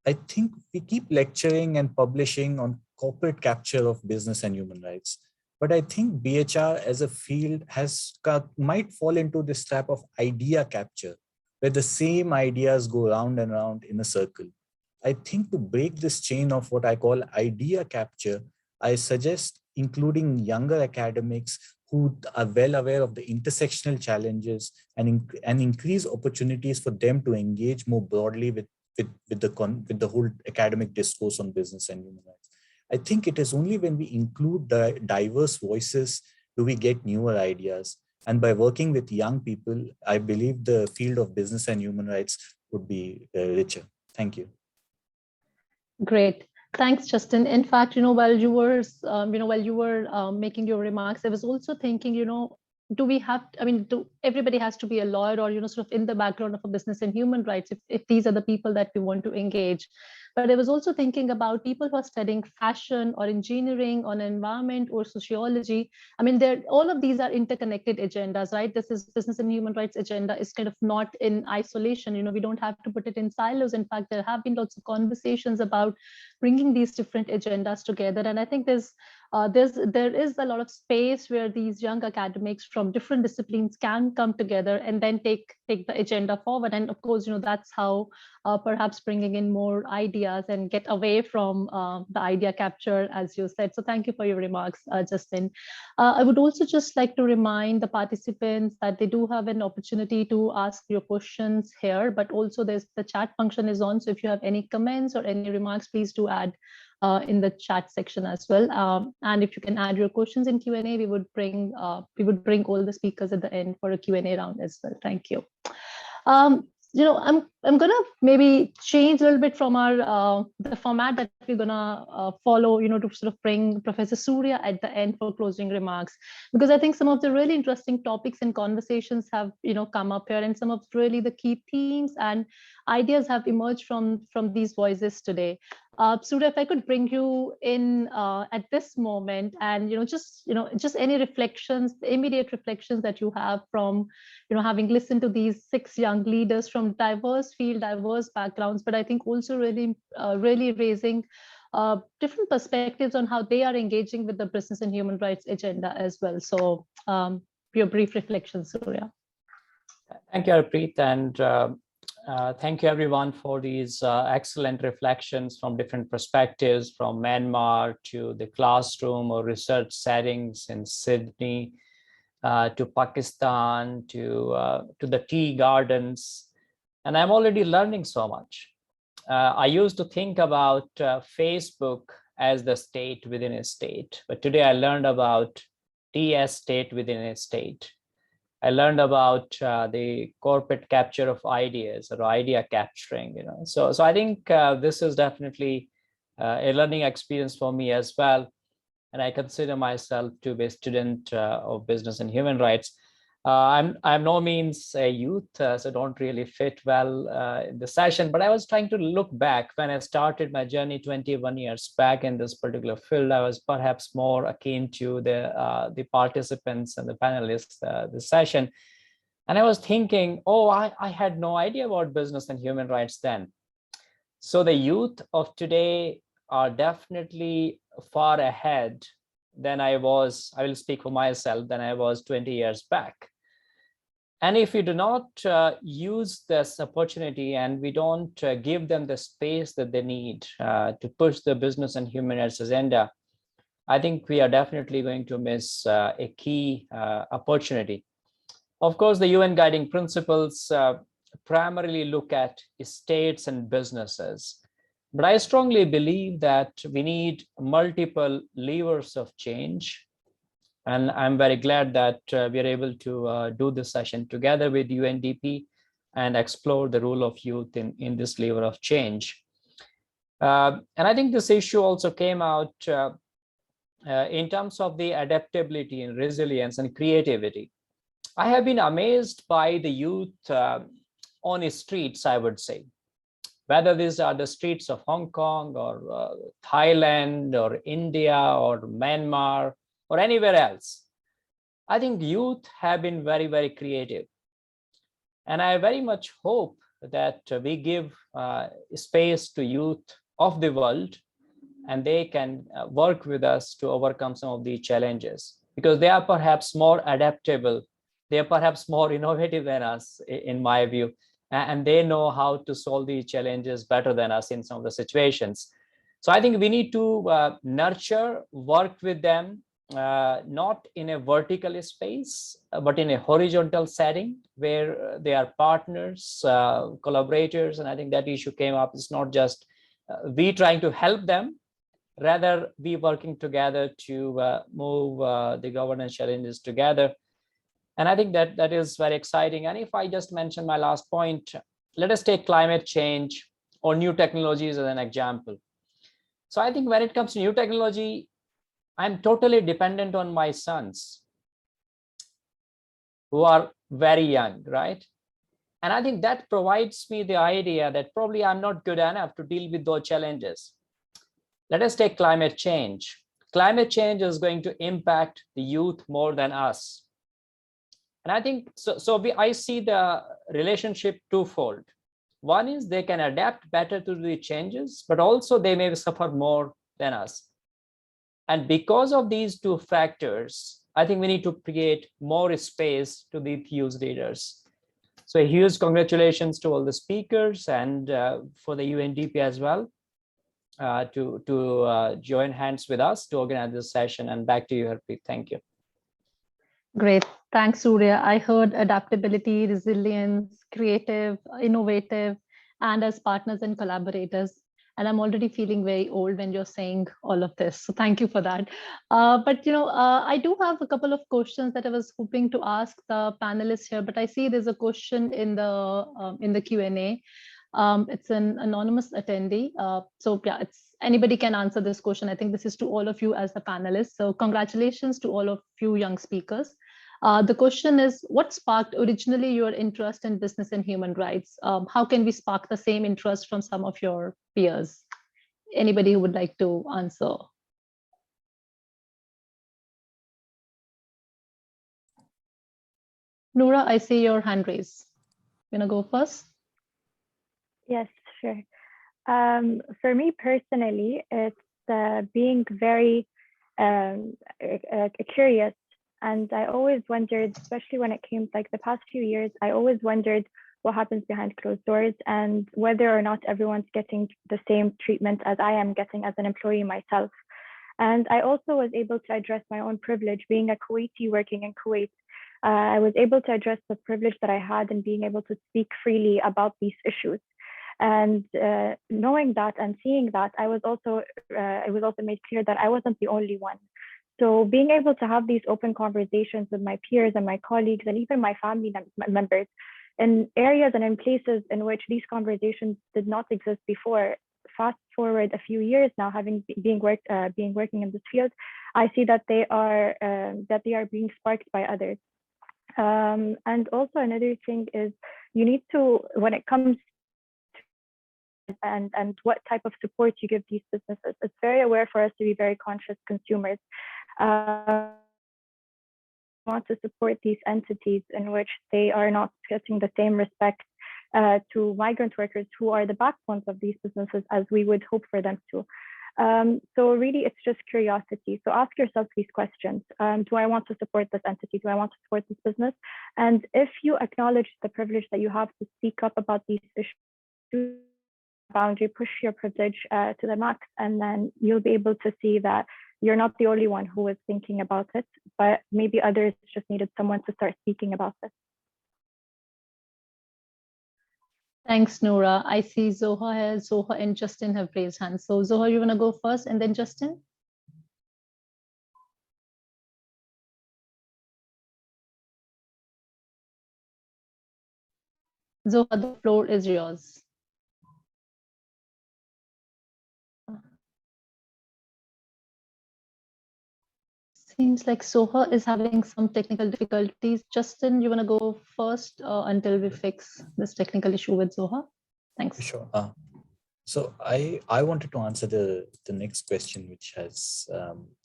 I think we keep lecturing and publishing on corporate capture of business and human rights. But I think BHR as a field might fall into this type of idea capture, where the same ideas go round and round in a circle. I think to break this chain of what I call idea capture, I suggest including younger academics who are well aware of the intersectional challenges and increase opportunities for them to engage more broadly with the whole academic discourse on business and human rights. I think it is only when we include the diverse voices do we get newer ideas. And by working with young people, I believe the field of business and human rights would be richer. Thank you. Great. Thanks, Justin. In fact, while you were making your remarks, I was also thinking, do we have, everybody has to be a lawyer or, sort of in the background of a business and human rights if these are the people that we want to engage. but I was also thinking about people who are studying fashion or engineering or environment or sociology. I mean, all of these are interconnected agendas, right? This is business and human rights agenda is kind of not in isolation. We don't have to put it in silos. In fact, there have been lots of conversations about bringing these different agendas together. And I think there is a lot of space where these young academics from different disciplines can come together and then take the agenda forward. And of course, that's how perhaps bringing in more ideas and get away from the idea capture, as you said. So thank you for your remarks, Justin. I would also just like to remind the participants that they do have an opportunity to ask your questions here, but also the chat function is on. So if you have any comments or any remarks, please do add in the chat section as well. And if you can add your questions in Q&A, we would bring all the speakers at the end for a Q&A round as well. Thank you. I'm gonna maybe change a little bit from our the format that we're gonna follow, to sort of bring Professor Surya at the end for closing remarks, because I think some of the really interesting topics and conversations have come up here, and some of really the key themes and ideas have emerged from these voices today. Surya, if I could bring you in at this moment, and just any reflections, immediate reflections that you have from having listened to these 6 young leaders from diverse field, diverse backgrounds, but I think also really raising different perspectives on how they are engaging with the business and human rights agenda as well. So your brief reflections, Surya. Thank you, Harpreet, and thank you everyone for these excellent reflections from different perspectives, from Myanmar to the classroom or research settings in Sydney, to Pakistan, to the tea gardens. And I'm already learning so much. I used to think about Facebook as the state within a state, but today I learned about tea as state within a state. I learned about the corporate capture of ideas or idea capturing, So I think this is definitely a learning experience for me as well. And I consider myself to be a student of business and human rights. I'm no means a youth, so don't really fit well in the session, but I was trying to look back when I started my journey 21 years back in this particular field. I was perhaps more akin to the participants and the panelists this session. And I was thinking, I had no idea about business and human rights then. So the youth of today are definitely far ahead than I was, I will speak for myself, than I was 20 years back. And if we do not use this opportunity and we don't give them the space that they need to push the business and human rights agenda, I think we are definitely going to miss a key opportunity. Of course, the UN guiding principles primarily look at states and businesses. But I strongly believe that we need multiple levers of change. And I'm very glad that we are able to do this session together with UNDP and explore the role of youth in this lever of change. And I think this issue also came out in terms of the adaptability and resilience and creativity. I have been amazed by the youth on the streets, I would say, whether these are the streets of Hong Kong or Thailand or India or Myanmar or anywhere else. I think youth have been very, very creative. And I very much hope that we give space to youth of the world and they can work with us to overcome some of these challenges, because they are perhaps more adaptable. They are perhaps more innovative than us, in my view, and they know how to solve these challenges better than us in some of the situations. So I think we need to nurture, work with them, not in a vertical space, but in a horizontal setting where they are partners, collaborators. And I think that issue came up. It's not just we trying to help them, rather we working together to move the governance challenges together. And I think that is very exciting. And if I just mention my last point, let us take climate change or new technologies as an example. So I think when it comes to new technology, I'm totally dependent on my sons who are very young, right? And I think that provides me the idea that probably I'm not good enough to deal with those challenges. Let us take climate change. Climate change is going to impact the youth more than us. And I think, I see the relationship twofold. One is they can adapt better to the changes, but also they may suffer more than us. And because of these two factors, I think we need to create more space to the youth leaders. So a huge congratulations to all the speakers and for the UNDP as well to join hands with us to organize this session. And back to you, Harpreet. Thank you. Great. Thanks, Surya. I heard adaptability, resilience, creative, innovative, and as partners and collaborators. And I'm already feeling very old when you're saying all of this. So thank you for that. But I do have a couple of questions that I was hoping to ask the panelists here. But I see there's a question in the Q&A. It's an anonymous attendee. So yeah, anybody can answer this question. I think this is to all of you as the panelists. So congratulations to all of you young speakers. The question is, what sparked originally your interest in business and human rights? How can we spark the same interest from some of your peers? Anybody who would like to answer? Noura, I see your hand raised. You wanna go first? Yes, sure. For me personally, it's being very curious. And I always wondered, especially when it came like the past few years, I always wondered what happens behind closed doors and whether or not everyone's getting the same treatment as I am getting as an employee myself. And I also was able to address my own privilege being a Kuwaiti working in Kuwait. I was able to address the privilege that I had in being able to speak freely about these issues. And knowing that and seeing that, it was also made clear that I wasn't the only one. So being able to have these open conversations with my peers and my colleagues and even my family members in areas and in places in which these conversations did not exist before. Fast forward a few years now, being working in this field, I see that they are being sparked by others. And also another thing is you need to, when it comes and what type of support you give these businesses, it's very aware for us to be very conscious consumers. Want to support these entities in which they are not getting the same respect to migrant workers who are the backbones of these businesses as we would hope for them to. So really, it's just curiosity. So ask yourself these questions. Do I want to support this entity? Do I want to support this business? And if you acknowledge the privilege that you have to speak up about these issues, boundary, push your privilege to the max, and then you'll be able to see that you're not the only one who is thinking about it, but maybe others just needed someone to start speaking about it. Thanks, Noura. I see Zoha here. Zoha and Justin have raised hands. So Zoha, you want to go first and then Justin? Zoha, the floor is yours. Seems like Soha is having some technical difficulties. Justin, you want to go first until we fix this technical issue with Zoha? Thanks. Sure. So I wanted to answer the next question which has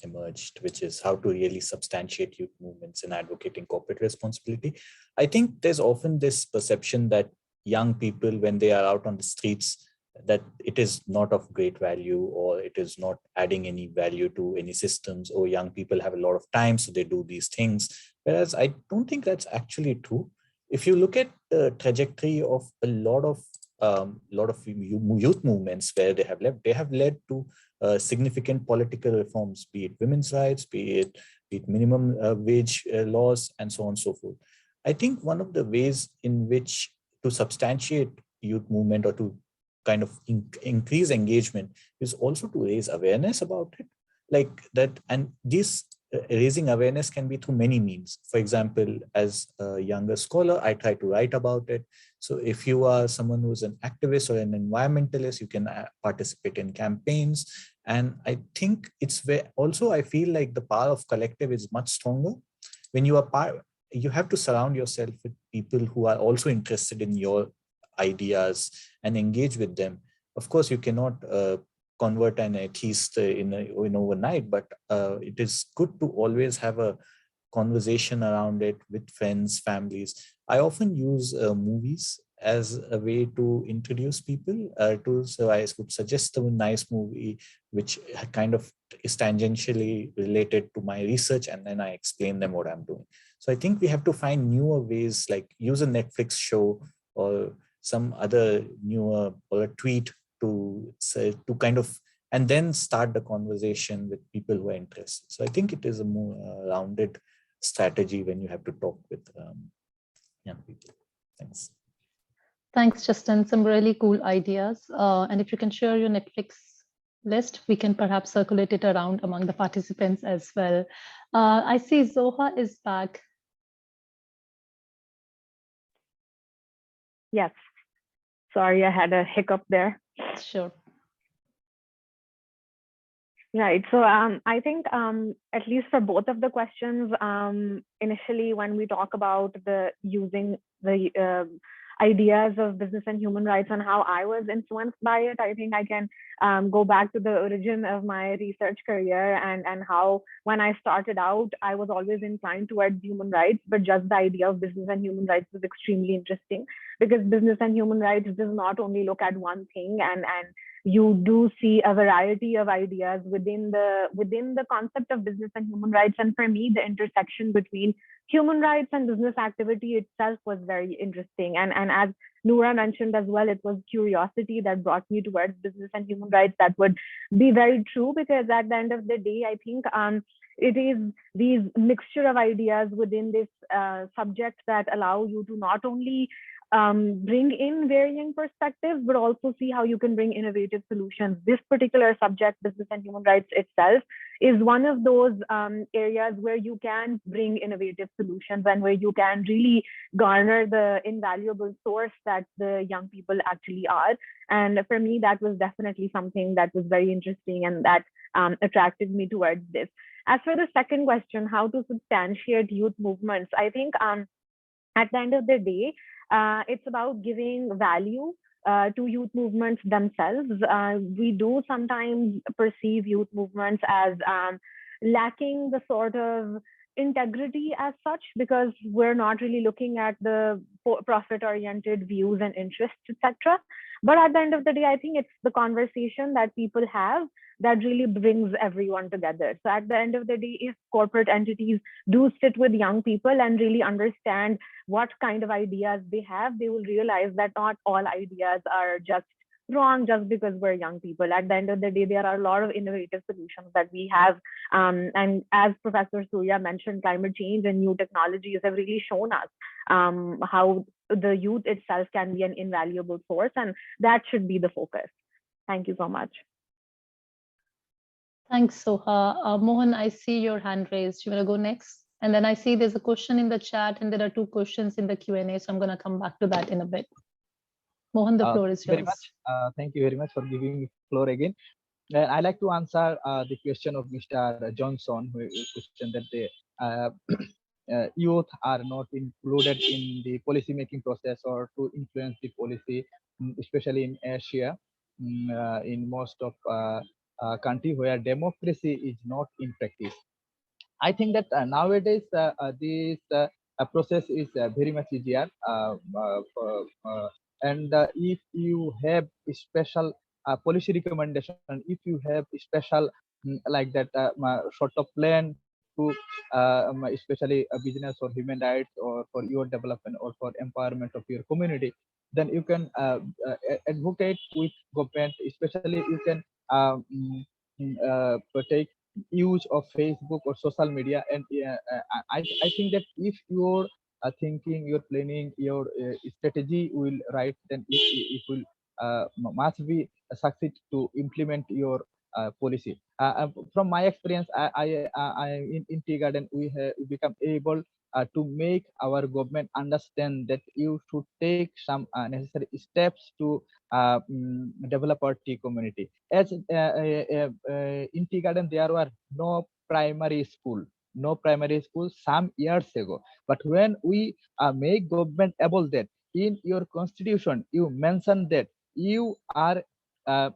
emerged, which is how to really substantiate youth movements in advocating corporate responsibility. I think there's often this perception that young people, when they are out on the streets, that it is not of great value or it is not adding any value to any systems, or young people have a lot of time, so they do these things. Whereas I don't think that's actually true. If you look at the trajectory of a lot of youth movements where they have led to significant political reforms, be it women's rights, be it minimum wage laws, and so on and so forth. I think one of the ways in which to substantiate youth movement or to kind of increase engagement is also to raise awareness about it, like that. And this raising awareness can be through many means. For example, as a younger scholar, I try to write about it. So if you are someone who's an activist or an environmentalist, you can participate in campaigns. And I think it's where also I feel like the power of collective is much stronger when you are you have to surround yourself with people who are also interested in your ideas and engage with them. Of course, you cannot convert an atheist in overnight, but it is good to always have a conversation around it with friends, families. I often use movies as a way to introduce people so I would suggest a nice movie which kind of is tangentially related to my research, and then I explain them what I'm doing. So I think we have to find newer ways, like use a Netflix show or some other newer, or a tweet to say, to kind of, and then start the conversation with people who are interested. So I think it is a more rounded strategy when you have to talk with young people. Thanks. Thanks, Justin. Some really cool ideas. And if you can share your Netflix list, we can perhaps circulate it around among the participants as well. I see Zoha is back. Yes. Sorry, I had a hiccup there. Sure. Right. So I think at least for both of the questions, initially when we talk about the using the ideas of business and human rights and how I was influenced by it, I think I can go back to the origin of my research career and how when I started out, I was always inclined towards human rights, but just the idea of business and human rights was extremely interesting, because business and human rights does not only look at one thing, and you do see a variety of ideas within the concept of business and human rights. And for me, the intersection between human rights and business activity itself was very interesting. And as Noura mentioned as well, it was curiosity that brought me towards business and human rights. That would be very true, because at the end of the day, I think it is these mixture of ideas within this subject that allow you to not only bring in varying perspectives, but also see how you can bring innovative solutions. This particular subject, business and human rights itself, is one of those areas where you can bring innovative solutions and where you can really garner the invaluable source that the young people actually are. And for me, that was definitely something that was very interesting and that attracted me towards this. As for the second question, how to substantiate youth movements, I think at the end of the day, it's about giving value to youth movements themselves. We do sometimes perceive youth movements as lacking the sort of integrity as such, because we're not really looking at the profit-oriented views and interests, etc. But at the end of the day, I think it's the conversation that people have that really brings everyone together. So at the end of the day, if corporate entities do sit with young people and really understand what kind of ideas they have, they will realize that not all ideas are just wrong just because we're young people. At the end of the day, there are a lot of innovative solutions that we have. And as Professor Surya mentioned, climate change and new technologies have really shown us how the youth itself can be an invaluable source, and that should be the focus. Thank you so much. Thanks, Soha. Mohan, I see your hand raised. You want to go next? And then I see there's a question in the chat and there are 2 questions in the Q&A. So I'm going to come back to that in a bit. Mohan, the floor is yours. Very much. Thank you very much for giving me floor again. I like to answer the question of Mr. Johnson, who questioned that the youth are not included in the policy making process or to influence the policy, especially in Asia, in most of country where democracy is not in practice. I think that nowadays this process is very much easier, and if you have a special policy recommendation, if you have a special like that sort of plan to especially a business or human rights or for your development or for empowerment of your community, then you can advocate with government. Especially you can take use of Facebook or social media. And I think that if you're thinking, you're planning, your strategy will right, then it will must be succeed to implement your policy. From my experience, I in tea garden, we become able to make our government understand that you should take some necessary steps to develop our tea community. As in tea garden, there were no primary school. no primary school some years ago. But when we make government able that, in your constitution you mention that you are uh,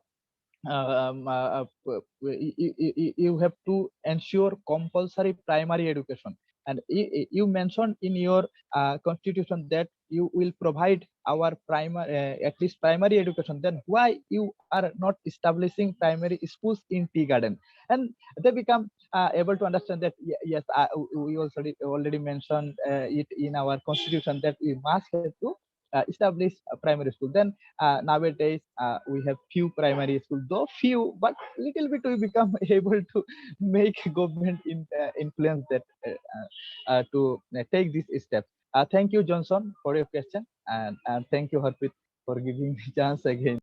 you have to ensure compulsory primary education, and you mentioned in your constitution that you will provide our primary at least primary education. Then why you are not establishing primary schools in tea garden? And they become able to understand that yes, we also already mentioned it in our constitution that we must have to establish a primary school. Then nowadays we have few primary schools, though few, but little bit we become able to make government influence that to take this step. Thank you, Johnson, for your question, and thank you, Harpreet, for giving me chance again.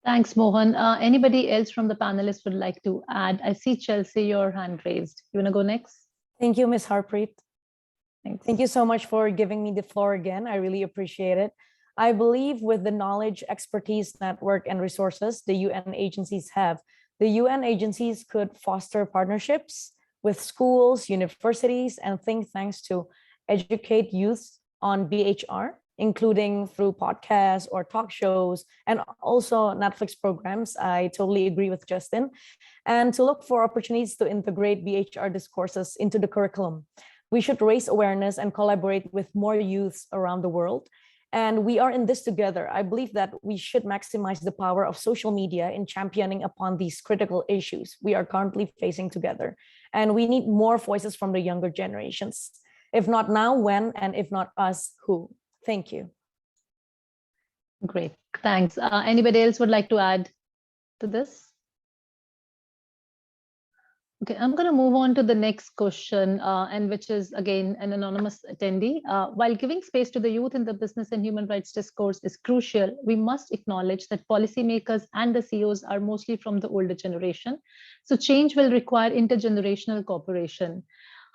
Thanks, Mohan. Anybody else from the panelists would like to add? I see Chelsea, your hand raised. You want to go next? Thank you, Ms. Harpreet. Thanks. Thank you so much for giving me the floor again. I really appreciate it. I believe with the knowledge, expertise, network, and resources the UN agencies have, the UN agencies could foster partnerships with schools, universities, and think tanks to educate youth on BHR, including through podcasts or talk shows, and also Netflix programs. I totally agree with Justin. And to look for opportunities to integrate BHR discourses into the curriculum. We should raise awareness and collaborate with more youths around the world. And we are in this together. I believe that we should maximize the power of social media in championing upon these critical issues we are currently facing together. And we need more voices from the younger generations. If not now, when? And if not us, who? Thank you. Great, thanks. Anybody else would like to add to this? Okay, I'm going to move on to the next question, and which is again an anonymous attendee. While giving space to the youth in the business and human rights discourse is crucial, we must acknowledge that policymakers and the CEOs are mostly from the older generation. So change will require intergenerational cooperation.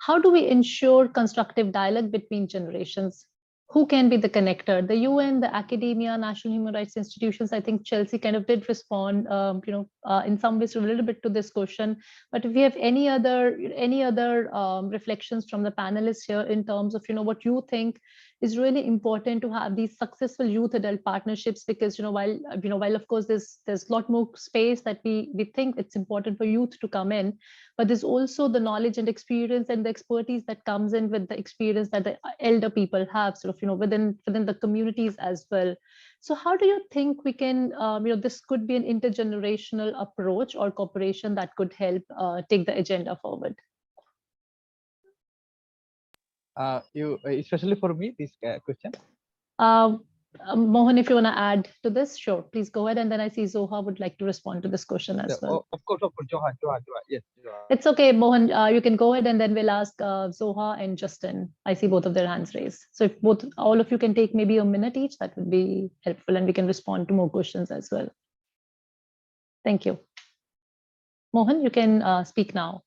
How do we ensure constructive dialogue between generations? Who can be the connector? The UN, the academia, national human rights institutions. I think Chelsea kind of did respond, in some ways a little bit to this question. But if we have any other reflections from the panelists here in terms of what you think is really important to have these successful youth adult partnerships, because while of course there's a lot more space that we think it's important for youth to come in, but there's also the knowledge and experience and the expertise that comes in with the experience that the elder people have within the communities as well. So how do you think we can this could be an intergenerational approach or cooperation that could help take the agenda forward? You especially for me this question. Mohan, if you want to add to this, sure, please go ahead. And then I see Zoha would like to respond to this question as well. Of course, Johan, yes. Johan. It's okay, Mohan, you can go ahead and then we'll ask Zoha and Justin. I see both of their hands raised. So if all of you can take maybe a minute each, that would be helpful and we can respond to more questions as well. Thank you. Mohan, you can speak now.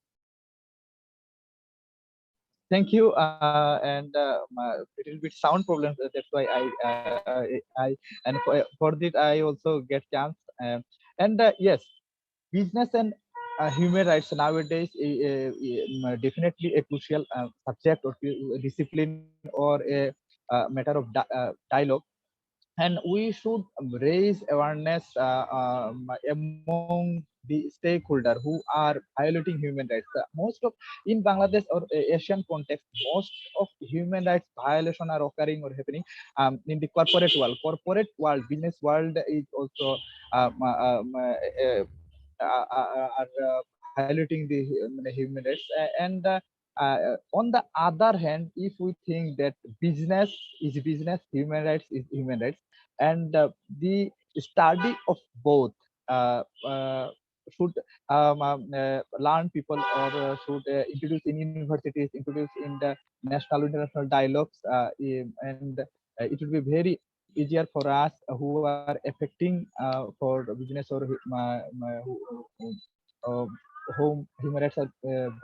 Thank you, and a little bit sound problems. That's why I and for this I also get chance. And yes, business and human rights nowadays definitely a crucial subject or discipline or a matter of dialogue. And we should raise awareness among the stakeholder who are violating human rights. Most of in Bangladesh or Asian context, most of human rights violation are occurring or happening in the corporate world. Corporate world, business world is also violating the human rights. And on the other hand, if we think that business is business, human rights is human rights, and the study of both should learn people or should introduce in universities, introduce in the national international dialogues, and it will be very easier for us who are affecting for business or whom human rights are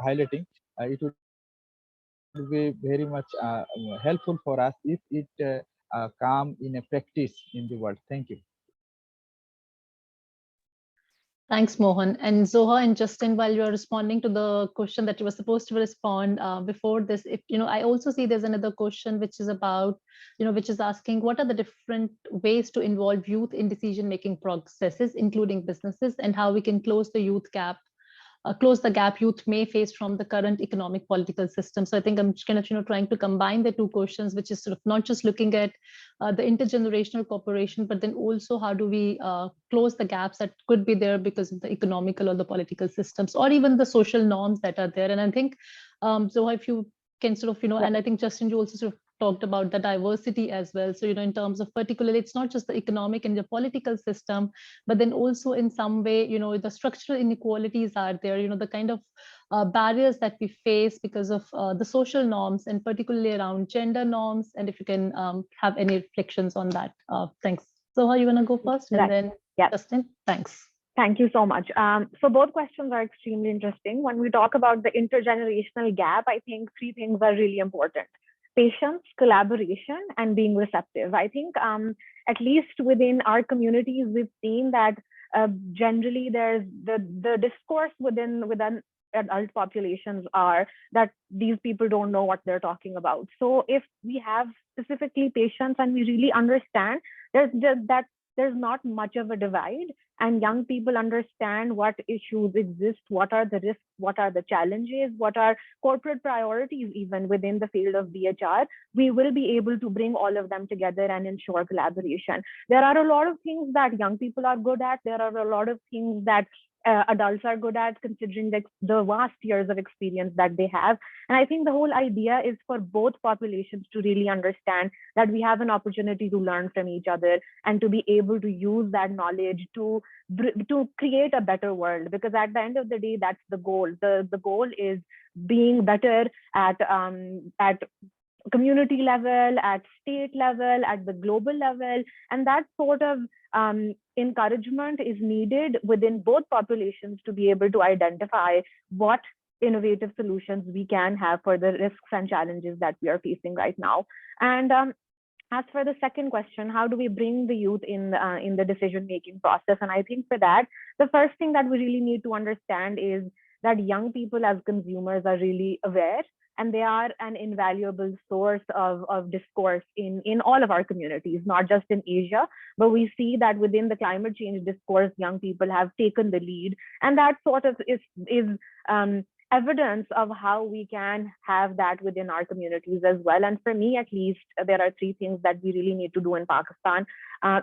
violating. It would be very much helpful for us if it come in a practice in the world. Thank you. Thanks, Mohan. And Zoha and Justin, while you're responding to the question that you were supposed to respond before this, if I also see there's another question which is about, which is asking what are the different ways to involve youth in decision-making processes, including businesses, and how we can close the youth gap close the gap youth may face from the current economic political system. So I think I'm kind of trying to combine the two questions, which is sort of not just looking at the intergenerational cooperation, but then also how do we close the gaps that could be there because of the economical or the political systems, or even the social norms that are there. And I think so if you can sort of and I think Justin, you also sort of talked about the diversity as well. So in terms of particularly, it's not just the economic and the political system, but then also in some way, the structural inequalities are there, the kind of barriers that we face because of the social norms, and particularly around gender norms. And if you can have any reflections on that. Thanks. So how you want to go first? And then Justin, thanks. Thank you so much. So both questions are extremely interesting. When we talk about the intergenerational gap, I think three things are really important: patience, collaboration, and being receptive. I think at least within our communities, we've seen that generally there's the discourse within adult populations are that these people don't know what they're talking about. So if we have specifically patience and we really understand, there's not much of a divide, and young people understand what issues exist, what are the risks, what are the challenges, what are corporate priorities even within the field of BHR, we will be able to bring all of them together and ensure collaboration. There are a lot of things that young people are good at. There are a lot of things that adults are good at, considering the vast years of experience that they have. And I think the whole idea is for both populations to really understand that we have an opportunity to learn from each other and to be able to use that knowledge to create a better world. Because at the end of the day, that's the goal. The goal is being better at community level, at state level, at the global level. And that sort of encouragement is needed within both populations to be able to identify what innovative solutions we can have for the risks and challenges that we are facing right now. And as for the second question, how do we bring the youth in the decision-making process? And I think for that, the first thing that we really need to understand is that young people as consumers are really aware, and they are an invaluable source of discourse in all of our communities, not just in Asia, but we see that within the climate change discourse, young people have taken the lead. And that sort of is evidence of how we can have that within our communities as well. And for me, at least, there are three things that we really need to do in Pakistan.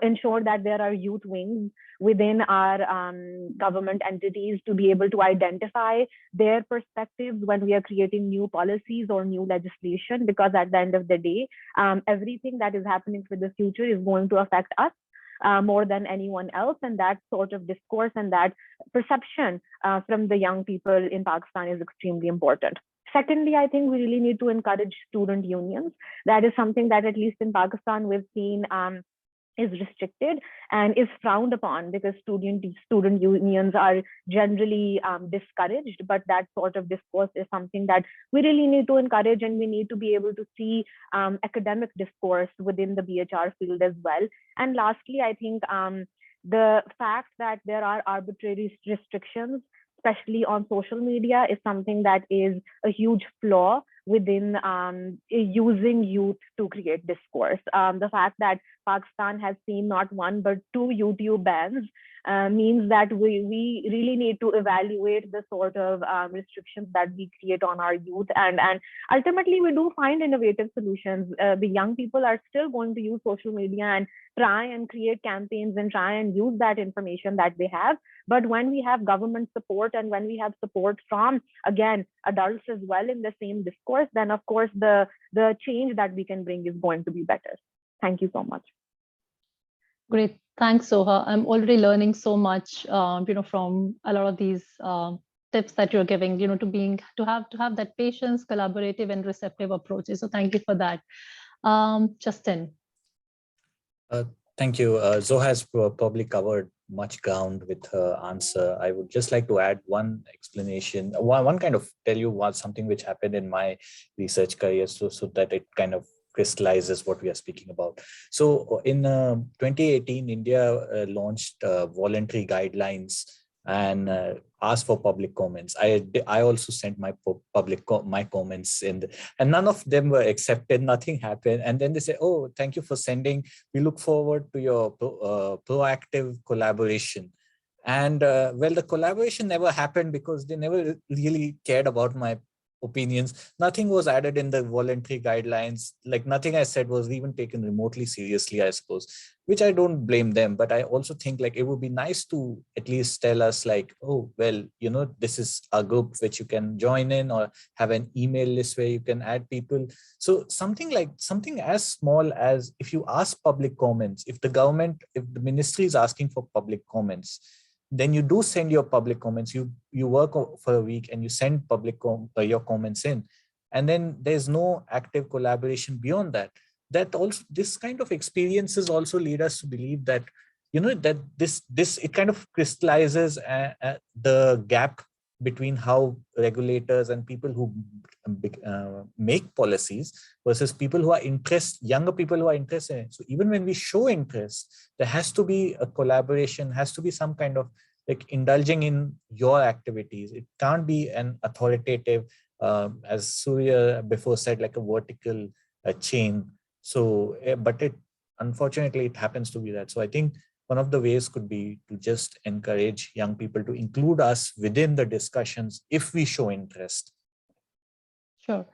Ensure that there are youth wings within our government entities to be able to identify their perspectives when we are creating new policies or new legislation, because at the end of the day, everything that is happening for the future is going to affect us more than anyone else. And that sort of discourse and that perception from the young people in Pakistan is extremely important. Secondly, I think we really need to encourage student unions. That is something that, at least in Pakistan, we've seen is restricted and is frowned upon, because student unions are generally discouraged. But that sort of discourse is something that we really need to encourage, and we need to be able to see academic discourse within the BHR field as well. And lastly, I think the fact that there are arbitrary restrictions, especially on social media, is something that is a huge flaw within using youth to create discourse. The fact that Pakistan has seen not one but two YouTube bans means that we really need to evaluate the sort of restrictions that we create on our youth. And ultimately, we do find innovative solutions. The young people are still going to use social media and try and create campaigns and try and use that information that they have. But when we have government support and when we have support from, again, adults as well in the same discourse, then of course the change that we can bring is going to be better. Thank you so much. Great, thanks, Soha. I'm already learning so much, from a lot of these tips that you're giving, to have that patience, collaborative, and receptive approaches. So thank you for that, Justin. Thank you. Zoha has probably covered much ground with her answer. I would just like to add one explanation, one kind of tell you something which happened in my research career, so that it kind of crystallizes what we are speaking about. So in 2018, India launched voluntary guidelines and asked for public comments. I also sent my my comments in, and none of them were accepted. Nothing happened. And then they say, "Oh, thank you for sending. We look forward to your proactive collaboration." And well, the collaboration never happened because they never really cared about my opinions. Nothing was added in the voluntary guidelines. Like nothing I said was even taken remotely seriously, I suppose, which I don't blame them. But I also think like it would be nice to at least tell us like, oh, well, this is a group which you can join in, or have an email list where you can add people. So something as small as, if you ask public comments, if the ministry is asking for public comments, then you do send your public comments. You work for a week and you send your comments in, and then there's no active collaboration beyond that. That also, this kind of experiences also lead us to believe that that this it kind of crystallizes the gap between how regulators and people who make policies versus people who are younger people who are interested in it. So even when we show interest, there has to be a collaboration, has to be some kind of like indulging in your activities. It can't be an authoritative, as Surya before said, like a vertical chain. So, but unfortunately, it happens to be that. So I think one of the ways could be to just encourage young people to include us within the discussions if we show interest. Sure.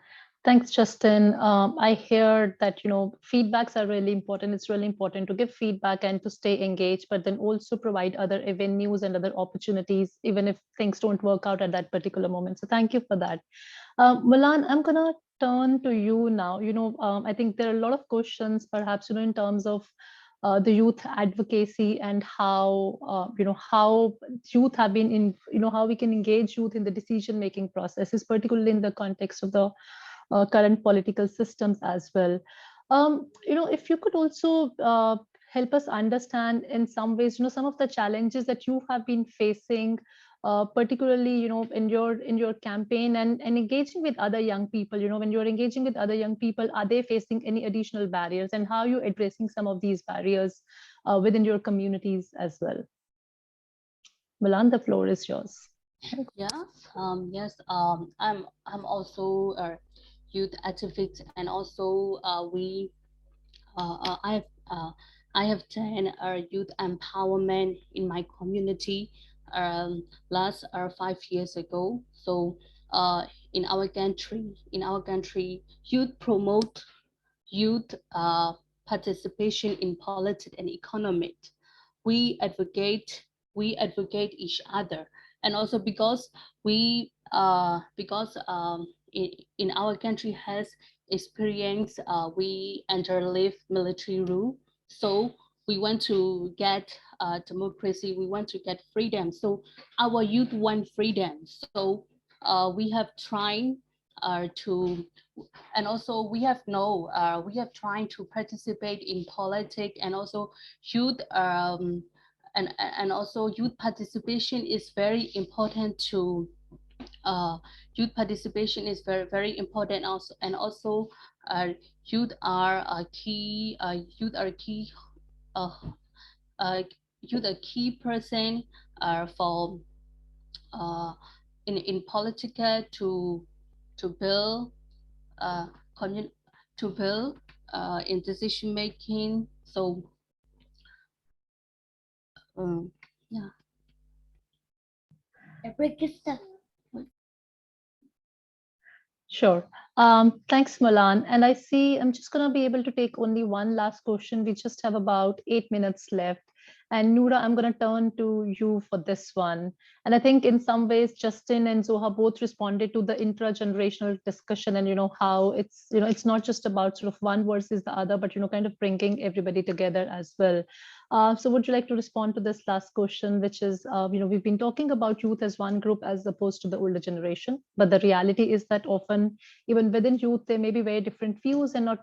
Thanks, Justin. I hear that, feedbacks are really important. It's really important to give feedback and to stay engaged, but then also provide other avenues and other opportunities, even if things don't work out at that particular moment. So thank you for that. Milan, I'm going to turn to you now. I think there are a lot of questions, perhaps, in terms of the youth advocacy and how how youth have been in how we can engage youth in the decision making processes, particularly in the context of the current political systems as well. If you could also help us understand in some ways some of the challenges that you have been facing, particularly in your campaign and engaging with other young people. When you're engaging with other young people, are they facing any additional barriers, and how are you addressing some of these barriers within your communities as well? Milan, the floor is yours. Yeah. Yes. I'm also a youth activist, and also I have done youth empowerment in my community last 5 years ago. So in our country, youth promote youth participation in politics and economic. We advocate each other, and also because in our country has experience, we live military rule, so we want to get democracy, we want to get freedom. So our youth want freedom. So we have tried to, and also we have trying to participate in politics, and also youth and also youth participation is very important to youth participation is very, very important also. And also youth are a key uh, uh, youth a key person for in politica to build to build in decision making. So yeah. Sure. Thanks, Milan. And I see I'm just going to be able to take only one last question. We just have about 8 minutes left. And Noora, I'm going to turn to you for this one. And I think in some ways, Justin and Zoha both responded to the intra-generational discussion, and how it's not just about sort of one versus the other, but kind of bringing everybody together as well. So would you like to respond to this last question, which is, we've been talking about youth as one group as opposed to the older generation, but the reality is that often even within youth, there may be very different views, and not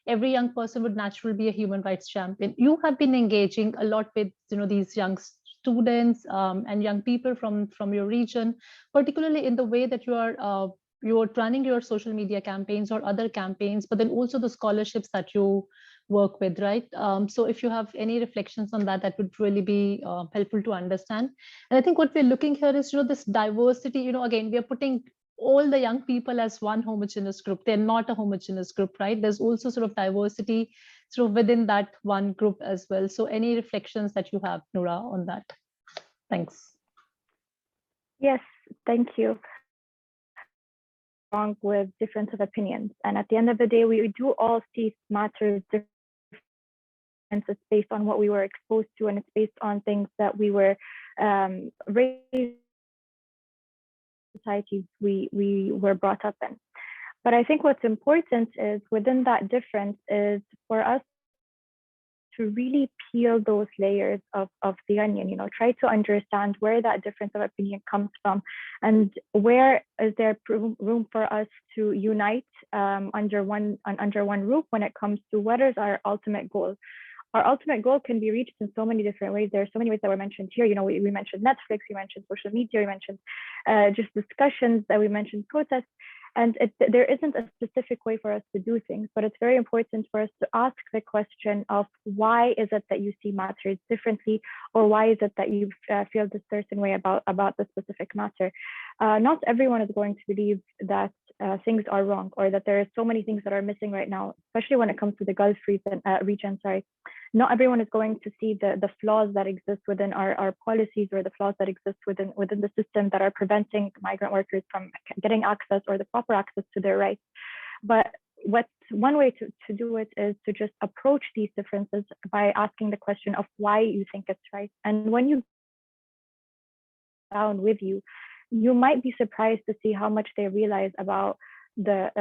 every young person would naturally be a human rights champion. You have been engaging a lot with these young students and young people from your region, particularly in the way that you are you're running your social media campaigns or other campaigns, but then also the scholarships that you work with, right? So if you have any reflections on that, that would really be helpful to understand. And I think what we're looking here is, this diversity, again, we are putting all the young people as one homogeneous group. They're not a homogeneous group, right? There's also sort of diversity sort of within that one group as well. So any reflections that you have, Noura, on that? Thanks. Yes, thank you. Wrong with difference of opinions. And at the end of the day, we do all see matters different. It's based on what we were exposed to, and it's based on things that we were raised societies we were brought up in. But I think what's important is within that difference is for us to really peel those layers of the onion, try to understand where that difference of opinion comes from, and where is there room for us to unite under one roof when it comes to what is our ultimate goal. Our ultimate goal can be reached in so many different ways. There are so many ways that were mentioned here. We mentioned Netflix, we mentioned social media, we mentioned just discussions, that we mentioned protests. And there isn't a specific way for us to do things, but it's very important for us to ask the question of why is it that you see matters differently, or why is it that you feel this certain way about the specific matter. Not everyone is going to believe that things are wrong, or that there are so many things that are missing right now, especially when it comes to the Gulf region. Not everyone is going to see the flaws that exist within our policies, or the flaws that exist within the system that are preventing migrant workers from getting access, or the proper access to their rights. But one way to do it is to just approach these differences by asking the question of why you think it's right. And when you down with you might be surprised to see how much they realize about what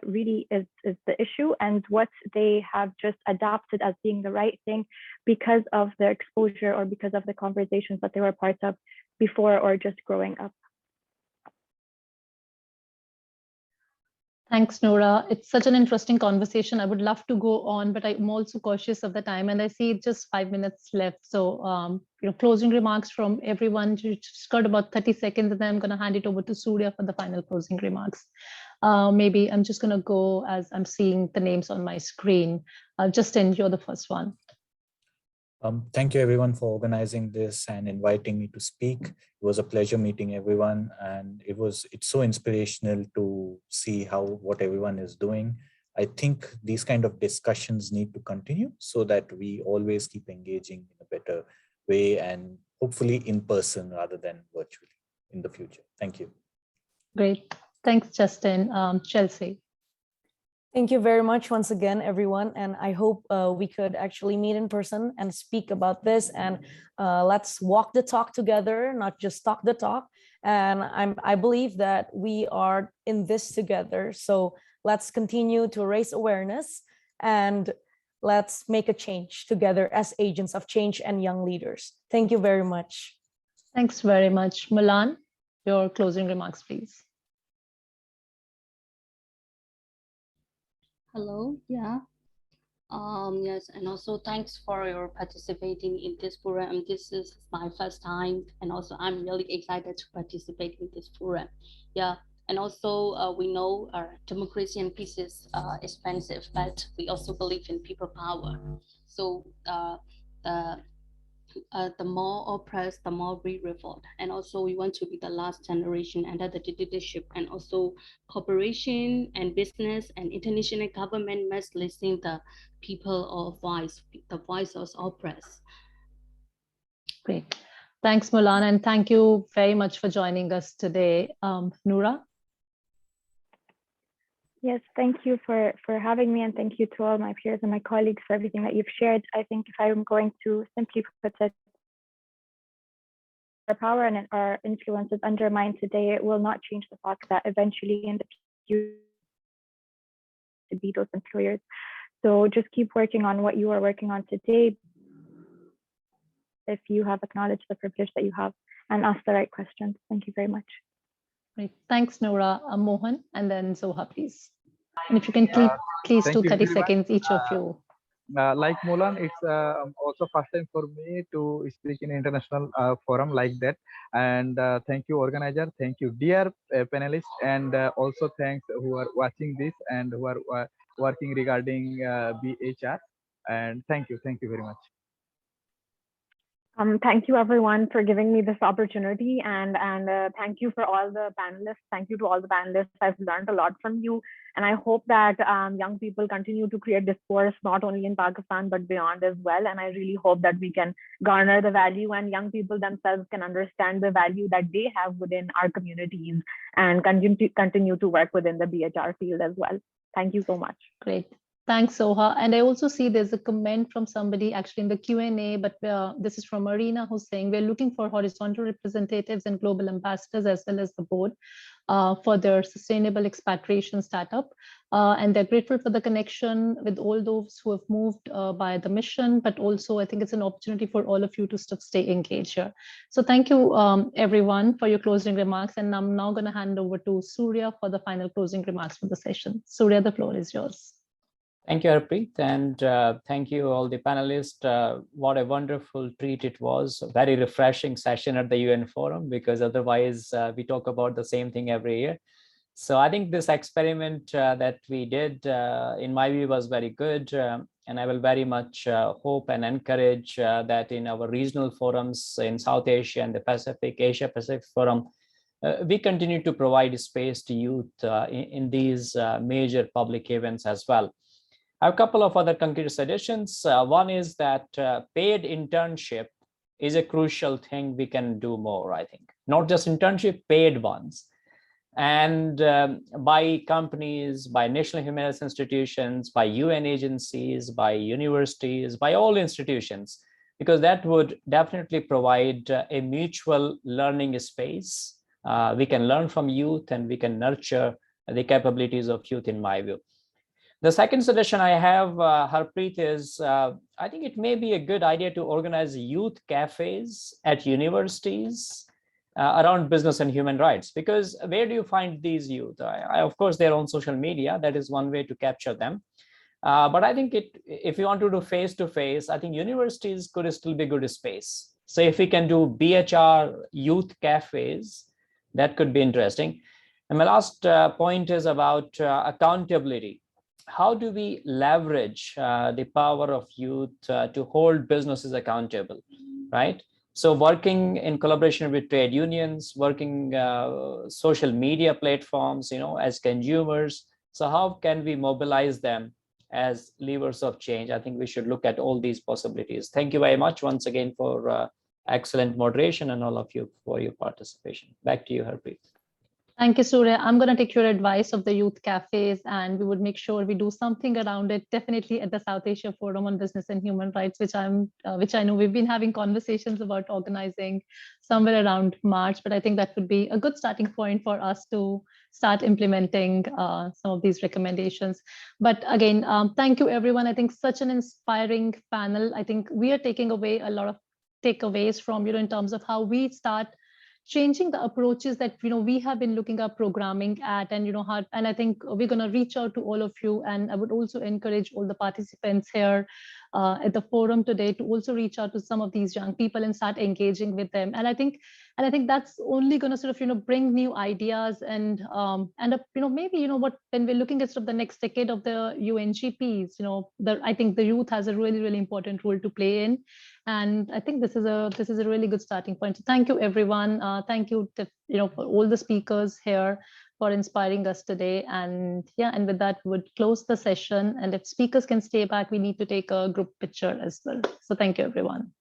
really is the issue, and what they have just adopted as being the right thing because of their exposure, or because of the conversations that they were part of before, or just growing up. Thanks, Noura. It's such an interesting conversation. I would love to go on, but I'm also cautious of the time, and I see just 5 minutes left. So, closing remarks from everyone. You just got about 30 seconds, and then I'm going to hand it over to Surya for the final closing remarks. Maybe I'm just going to go as I'm seeing the names on my screen. Justin, you're the first one. Thank you everyone for organizing this and inviting me to speak. It was a pleasure meeting everyone, and it's so inspirational to see what everyone is doing. I think these kind of discussions need to continue so that we always keep engaging in a better way, and hopefully in person rather than virtually in the future. Thank you. Great. Thanks, Justin. Chelsea. Thank you very much once again, everyone. And I hope we could actually meet in person and speak about this. And let's walk the talk together, not just talk the talk. And I believe that we are in this together. So let's continue to raise awareness, and let's make a change together as agents of change and young leaders. Thank you very much. Thanks very much. Milan, your closing remarks, please. Hello, yeah. Yes, and also thanks for your participating in this forum. This is my first time, and also I'm really excited to participate in this forum. Yeah, and also we know democracy and peace is expensive, but we also believe in people power. So the more oppressed, the more we revolt. And also we want to be the last generation under the dictatorship, and also corporation and business and international government must listen the people of voice, the voice of oppressed. Great. Thanks, Milan, and thank you very much for joining us today. Noura? Yes, thank you for having me, and thank you to all my peers and my colleagues for everything that you've shared. I think if I'm going to simply put it, our power and our influence is undermined today, it will not change the fact that eventually in the future to be those employers. So just keep working on what you are working on today, if you have acknowledged the privilege that you have, and ask the right questions. Thank you very much. Great. Thanks, Noura. Mohan, and then Zoha, please. And if you can please do 30 seconds each of you. like Mulan, it's also first time for me to speak in international forum like that. And thank you, organizer. Thank you, dear panelists, and also thanks who are watching this and who are working regarding BHR. And thank you very much. Thank you everyone for giving me this opportunity, and thank you for all the panelists. Thank you to all the panelists. I've learned a lot from you, and I hope that young people continue to create discourse not only in Pakistan but beyond as well. And I really hope that we can garner the value, and young people themselves can understand the value that they have within our communities, and continue to work within the BHR field as well. Thank you so much. Great. Thanks, Soha. And I also see there's a comment from somebody actually in the Q&A, but this is from Marina, who's saying we're looking for horizontal representatives and global ambassadors as well as the board for their sustainable expatriation startup. And they're grateful for the connection with all those who have moved by the mission, but also I think it's an opportunity for all of you to stay engaged here. So thank you everyone for your closing remarks. And I'm now going to hand over to Surya for the final closing remarks for the session. Surya, the floor is yours. Thank you, Harpreet, and thank you all the panelists. What a wonderful treat it was. A very refreshing session at the UN Forum, because otherwise we talk about the same thing every year. So I think this experiment that we did, in my view, was very good. And I will very much hope and encourage that in our regional forums in South Asia and the Pacific, Asia Pacific Forum, we continue to provide space to youth in these major public events as well. I have a couple of other concrete suggestions. One is that paid internship is a crucial thing we can do more, I think. Not just internship, paid ones. And by companies, by national human rights institutions, by UN agencies, by universities, by all institutions, because that would definitely provide a mutual learning space. We can learn from youth and we can nurture the capabilities of youth, in my view. The second suggestion I have, Harpreet, is I think it may be a good idea to organize youth cafes at universities around business and human rights, because where do you find these youth? Of course, they're on social media. That is one way to capture them. But I think if you want to do face-to-face, I think universities could still be a good space. So if we can do BHR youth cafes, that could be interesting. And my last point is about accountability. How do we leverage the power of youth to hold businesses accountable, right? So working in collaboration with trade unions, working social media platforms, as consumers. So how can we mobilize them as levers of change? I think we should look at all these possibilities. Thank you very much once again for excellent moderation, and all of you for your participation. Back to you, Harpreet. Thank you, Surya. I'm going to take your advice of the youth cafes, and we would make sure we do something around it, definitely at the South Asia Forum on Business and Human Rights, which I know we've been having conversations about organizing somewhere around March, but I think that would be a good starting point for us to start implementing some of these recommendations. But again, thank you, everyone. I think such an inspiring panel. I think we are taking away a lot of takeaways from, in terms of how we start changing the approaches that we have been looking at programming at, and and I think we're going to reach out to all of you, and I would also encourage all the participants here at the forum today to also reach out to some of these young people and start engaging with them. And I think that's only going to sort of bring new ideas and maybe when we're looking at sort of the next decade of the UNGPs, I think the youth has a really, really important role to play in. And I think this is a really good starting point. So thank you, everyone. Thank you to, for all the speakers here for inspiring us today. And with that, would close the session. And if speakers can stay back, we need to take a group picture as well. So thank you, everyone.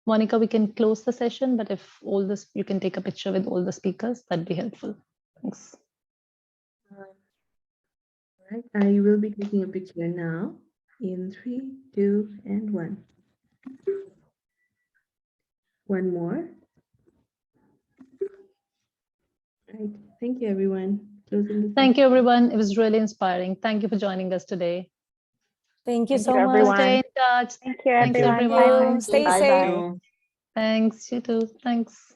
Monica, we can close the session, but if you can take a picture with all the speakers, that'd be helpful. Thanks. Right, I will be taking a picture now in 3, 2, and 1. One more. Right. Thank you, everyone. Thank you, everyone. It was really inspiring. Thank you for joining us today. Thank you so everyone. much. Stay in touch. Thank you, Thanks, everyone. everyone. Stay Bye. safe. Thanks, you too. Thanks.